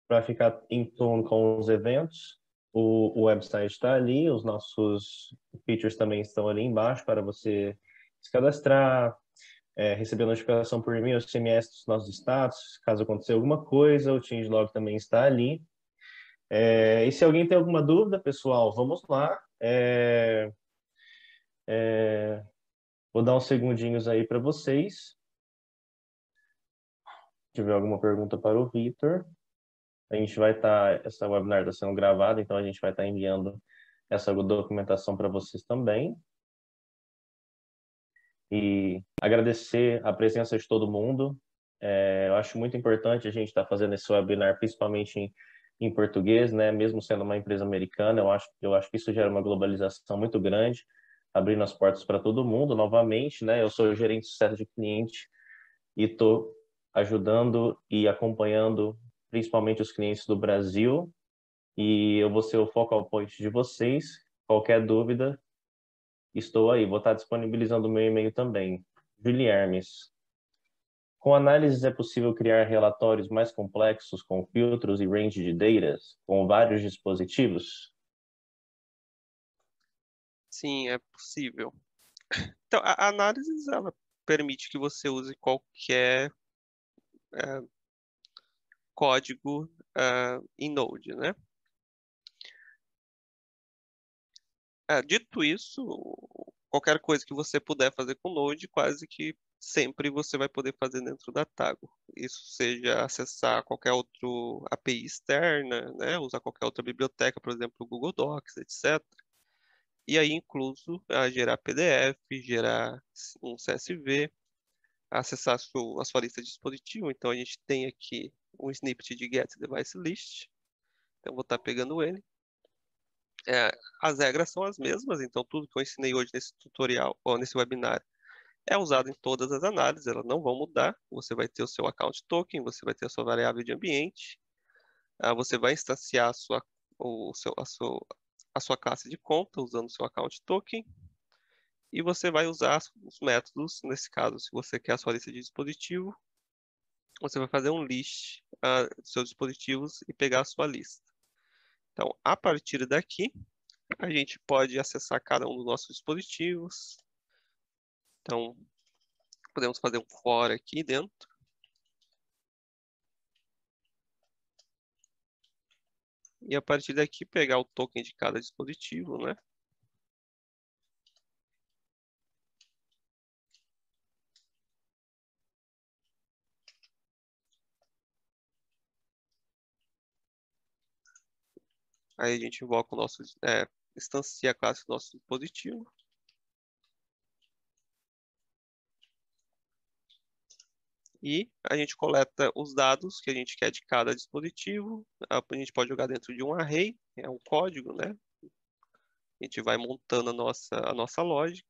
Para ficar em torno com os eventos, o website está ali, os nossos features também estão ali embaixo para você se cadastrar, receber notificação por e-mail, SMS dos nossos status, caso aconteça alguma coisa, o changelog também está ali. E se alguém tem alguma dúvida, pessoal, vamos lá. Vou dar uns segundinhos aí para vocês. Se tiver alguma pergunta para o Vitor, a gente vai estar, essa webinar está sendo gravada, então a gente vai estar enviando essa documentação para vocês também. E agradecer a presença de todo mundo. Eu acho muito importante a gente estar fazendo esse webinar, principalmente em português, né? Mesmo sendo uma empresa americana, eu acho que isso gera uma globalização muito grande, abrindo as portas para todo mundo novamente, né? Eu sou o gerente de sucesso de cliente e estou ajudando e acompanhando principalmente os clientes do Brasil, e eu vou ser o focal point de vocês. Qualquer dúvida, estou aí. Vou estar disponibilizando o meu e-mail também. Julie Hermes. Com análises é possível criar relatórios mais complexos com filtros e range de data com vários dispositivos?
Sim, é possível. Então, a análise, ela permite que você use qualquer código em Node, né? Dito isso, qualquer coisa que você puder fazer com Node, quase que sempre você vai poder fazer dentro da Tago. Isso seja acessar qualquer outro API externa, né? Usar qualquer outra biblioteca, por exemplo, o Google Docs, etc. E aí incluso gerar PDF, gerar um CSV, acessar a sua lista de dispositivo. Então a gente tem aqui um snippet de Get Device List. Então vou estar pegando ele. As regras são as mesmas, então tudo que eu ensinei hoje nesse tutorial ou nesse webinar é usado em todas as análises, elas não vão mudar. Você vai ter o seu account token, você vai ter a sua variável de ambiente, você vai instanciar a sua classe de conta usando o seu account token, e você vai usar os métodos, nesse caso, se você quer a sua lista de dispositivo, você vai fazer um list dos seus dispositivos e pegar a sua lista. Então, a partir daqui, a gente pode acessar cada um dos nossos dispositivos. Então, podemos fazer um for aqui dentro. E a partir daqui pegar o token de cada dispositivo, né? Aí a gente invoca o nosso, instancia a classe do nosso dispositivo. E a gente coleta os dados que a gente quer de cada dispositivo. A gente pode jogar dentro de um array, é um código, né? A gente vai montando a nossa lógica.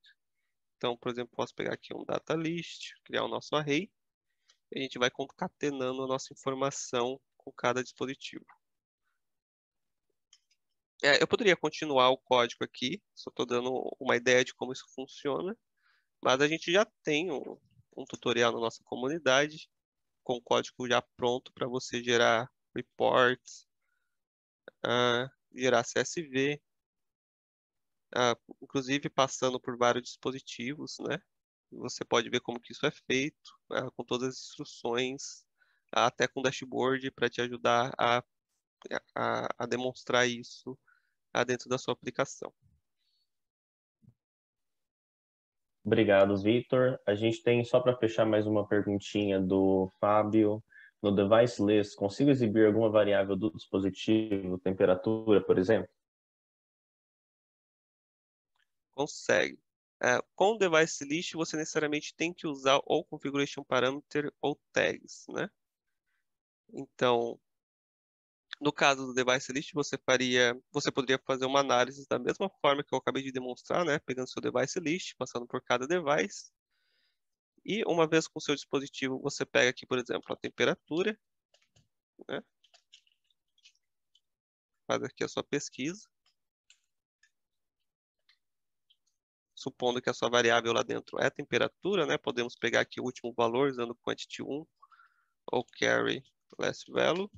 Então, por exemplo, posso pegar aqui um data list, criar o nosso array. E a gente vai concatenando a nossa informação com cada dispositivo. Eu poderia continuar o código aqui, só estou dando uma ideia de como isso funciona, mas a gente já tem um tutorial na nossa comunidade com o código já pronto para você gerar reports, gerar CSV, inclusive passando por vários dispositivos, né? Você pode ver como que isso é feito, com todas as instruções, até com dashboard para te ajudar a demonstrar isso dentro da sua aplicação.
Obrigado, Vitor. A gente tem, só para fechar, mais uma perguntinha do Fábio. No device list, consigo exibir alguma variável do dispositivo, temperatura, por exemplo?
Consegue. Com o device list, você necessariamente tem que usar ou configuration parameter ou tags, né? Então, no caso do device list, você poderia fazer uma análise da mesma forma que eu acabei de demonstrar, né? Pegando seu device list, passando por cada device. E uma vez com o seu dispositivo, você pega aqui, por exemplo, a temperatura, né? Faz aqui a sua pesquisa. Supondo que a sua variável lá dentro é temperatura, né? Podemos pegar aqui o último valor usando quantity 1 ou carry last value.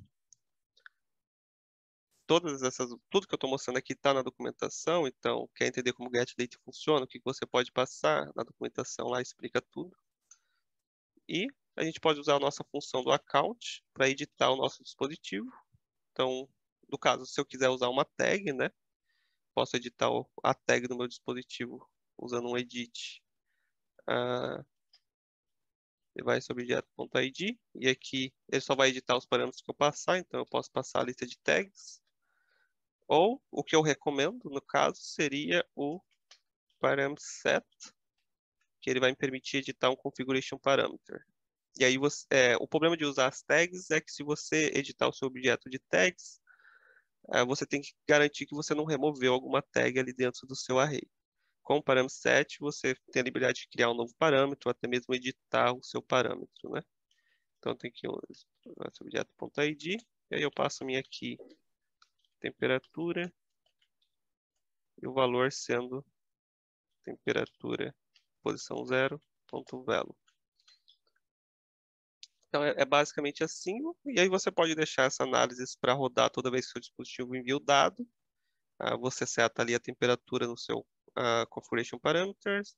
Tudo que eu estou mostrando aqui está na documentação, então quer entender como o getDate funciona, o que você pode passar na documentação lá, explica tudo. E a gente pode usar a nossa função do account para editar o nosso dispositivo. Então, no caso, se eu quiser usar uma tag, né? Posso editar a tag do meu dispositivo usando um edit device objeto.id, e aqui ele só vai editar os parâmetros que eu passar, então eu posso passar a lista de tags. Ou o que eu recomendo, no caso, seria o parameter set, que ele vai me permitir editar um configuration parameter. E aí o problema de usar as tags é que se você editar o seu objeto de tags, você tem que garantir que você não removeu alguma tag ali dentro do seu array. Com o parâmetro set, você tem a liberdade de criar um novo parâmetro, ou até mesmo editar o seu parâmetro, né? Então tem que usar esse objeto.id, e aí eu passo a minha aqui temperatura, e o valor sendo temperatura posição 0.velo. Então é basicamente assim, e aí você pode deixar essa análise para rodar toda vez que o seu dispositivo envia o dado. Você seta ali a temperatura no seu configuration parameters,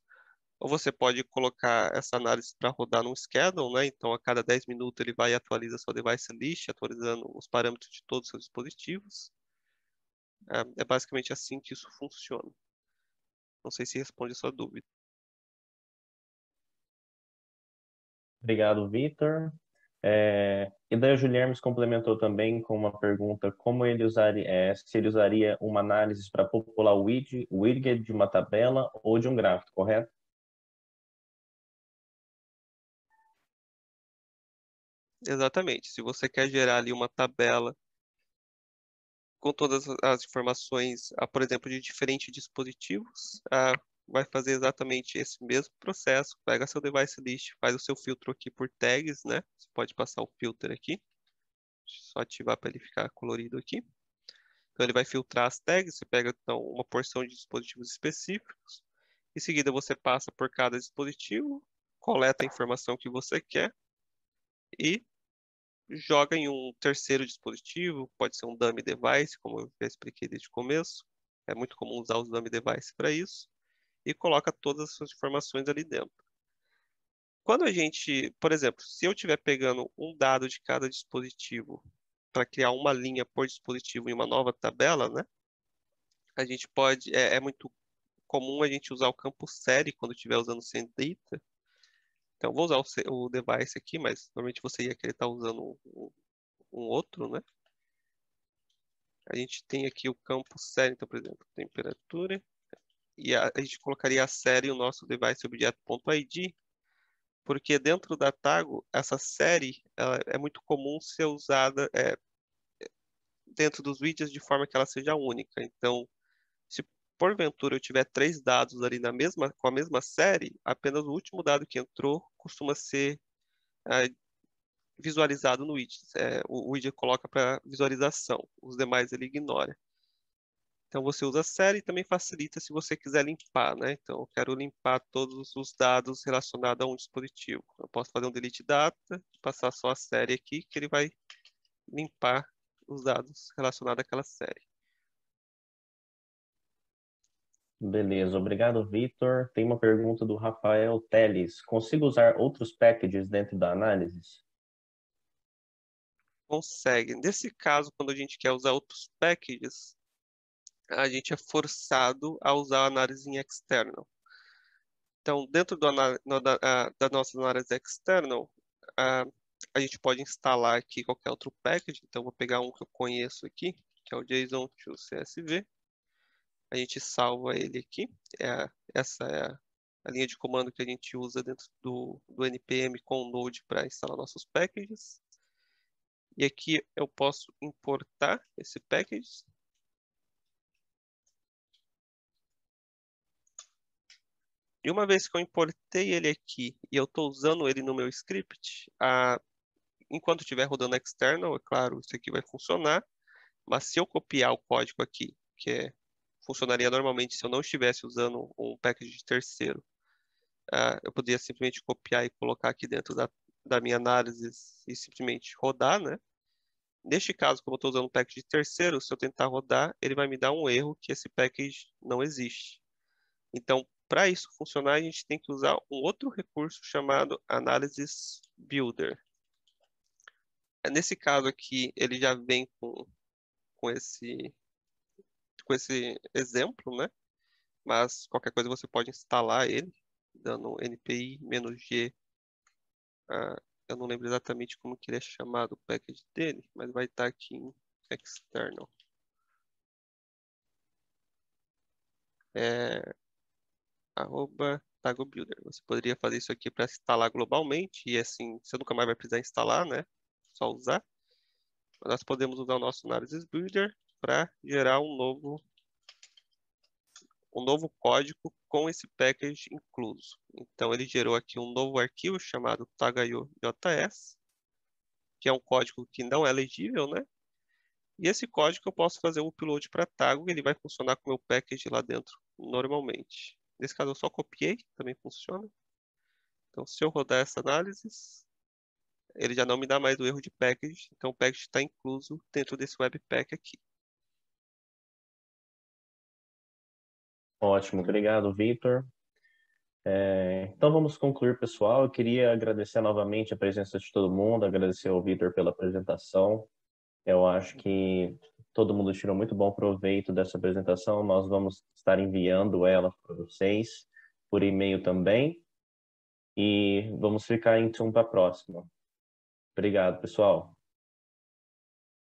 ou você pode colocar essa análise para rodar num schedule, né? Então a cada 10 minutos ele vai e atualiza a sua device list, atualizando os parâmetros de todos os seus dispositivos. É basicamente assim que isso funciona. Não sei se responde a sua dúvida.
Obrigado, Vitor. E daí o Guilherme complementou também com uma pergunta como ele usaria, se ele usaria uma análise para popular o widget de uma tabela ou de um gráfico, correto?
Exatamente. Se você quer gerar ali uma tabela com todas as informações, por exemplo, de diferentes dispositivos, vai fazer exatamente esse mesmo processo. Pega seu device list, faz o seu filtro aqui por tags, né? Você pode passar o filter aqui. Deixa eu só ativar para ele ficar colorido aqui. Então ele vai filtrar as tags, você pega então uma porção de dispositivos específicos. Em seguida você passa por cada dispositivo, coleta a informação que você quer e joga em um terceiro dispositivo, pode ser um dummy device, como eu já expliquei desde o começo. É muito comum usar os dummy device para isso. E coloca todas as suas informações ali dentro. Quando a gente, por exemplo, se eu estiver pegando um dado de cada dispositivo para criar uma linha por dispositivo em uma nova tabela, né? A gente pode, é muito comum a gente usar o campo série quando estiver usando send data. Então, vou usar o device aqui, mas normalmente você ia querer estar usando um outro, né? A gente tem aqui o campo série, então, por exemplo, temperatura, e a gente colocaria a série o nosso device objeto.id, porque dentro da Tago, essa série ela é muito comum ser usada dentro dos widgets de forma que ela seja única. Então, se porventura eu tiver três dados ali com a mesma série, apenas o último dado que entrou costuma ser visualizado no widget. O widget coloca para visualização, os demais ele ignora. Então você usa a série e também facilita se você quiser limpar, né? Então eu quero limpar todos os dados relacionados a um dispositivo. Eu posso fazer um delete data, passar só a série aqui, que ele vai limpar os dados relacionados àquela série.
Beleza, obrigado, Vitor. Tem uma pergunta do Rafael Teles. Consigo usar outros packages dentro da análise?
Consegue. Nesse caso, quando a gente quer usar outros packages, a gente é forçado a usar a análise em external. Então, dentro da nossa análise external, a, a gente pode instalar aqui qualquer outro package. Então, vou pegar um que eu conheço aqui, que é o JSON to CSV. A gente salva ele aqui. Essa é a linha de comando que a gente usa dentro do npm com o Node para instalar nossos packages. E aqui eu posso importar esse package. E uma vez que eu importei ele aqui e eu estou usando ele no meu script, enquanto estiver rodando external, é claro, isso aqui vai funcionar. Mas se eu copiar o código aqui, funcionaria normalmente se eu não estivesse usando um package de terceiro, eu poderia simplesmente copiar e colocar aqui dentro da minha análise e simplesmente rodar, né? Neste caso, como eu estou usando um package de terceiro, se eu tentar rodar, ele vai me dar um erro que esse package não existe. Então, para isso funcionar, a gente tem que usar um outro recurso chamado Analysis Builder. Nesse caso aqui, ele já vem com esse exemplo, né? Mas qualquer coisa você pode instalar ele, dando npi-g. Eu não lembro exatamente como que ele é chamado, o package dele, mas vai estar aqui em external. @tagobuilder. Você poderia fazer isso aqui para instalar globalmente e assim você nunca mais vai precisar instalar, né? Só usar. Mas nós podemos usar o nosso Analysis Builder para gerar um novo código com esse package incluso. Então ele gerou aqui um novo arquivo chamado tagaio.js, que é um código que não é legível, né? E esse código eu posso fazer o upload para Tago e ele vai funcionar com o meu package lá dentro normalmente. Nesse caso eu só copiei, também funciona. Então se eu rodar essa análise, ele já não me dá mais o erro de package, então o package está incluso dentro desse webpack aqui.
Ótimo, obrigado, Victor. Então vamos concluir, pessoal. Eu queria agradecer novamente a presença de todo mundo, agradecer ao Victor pela apresentação. Eu acho que todo mundo tirou muito bom proveito dessa apresentação. Nós vamos estar enviando ela para vocês por e-mail também e vamos ficar em tune para a próxima. Obrigado, pessoal.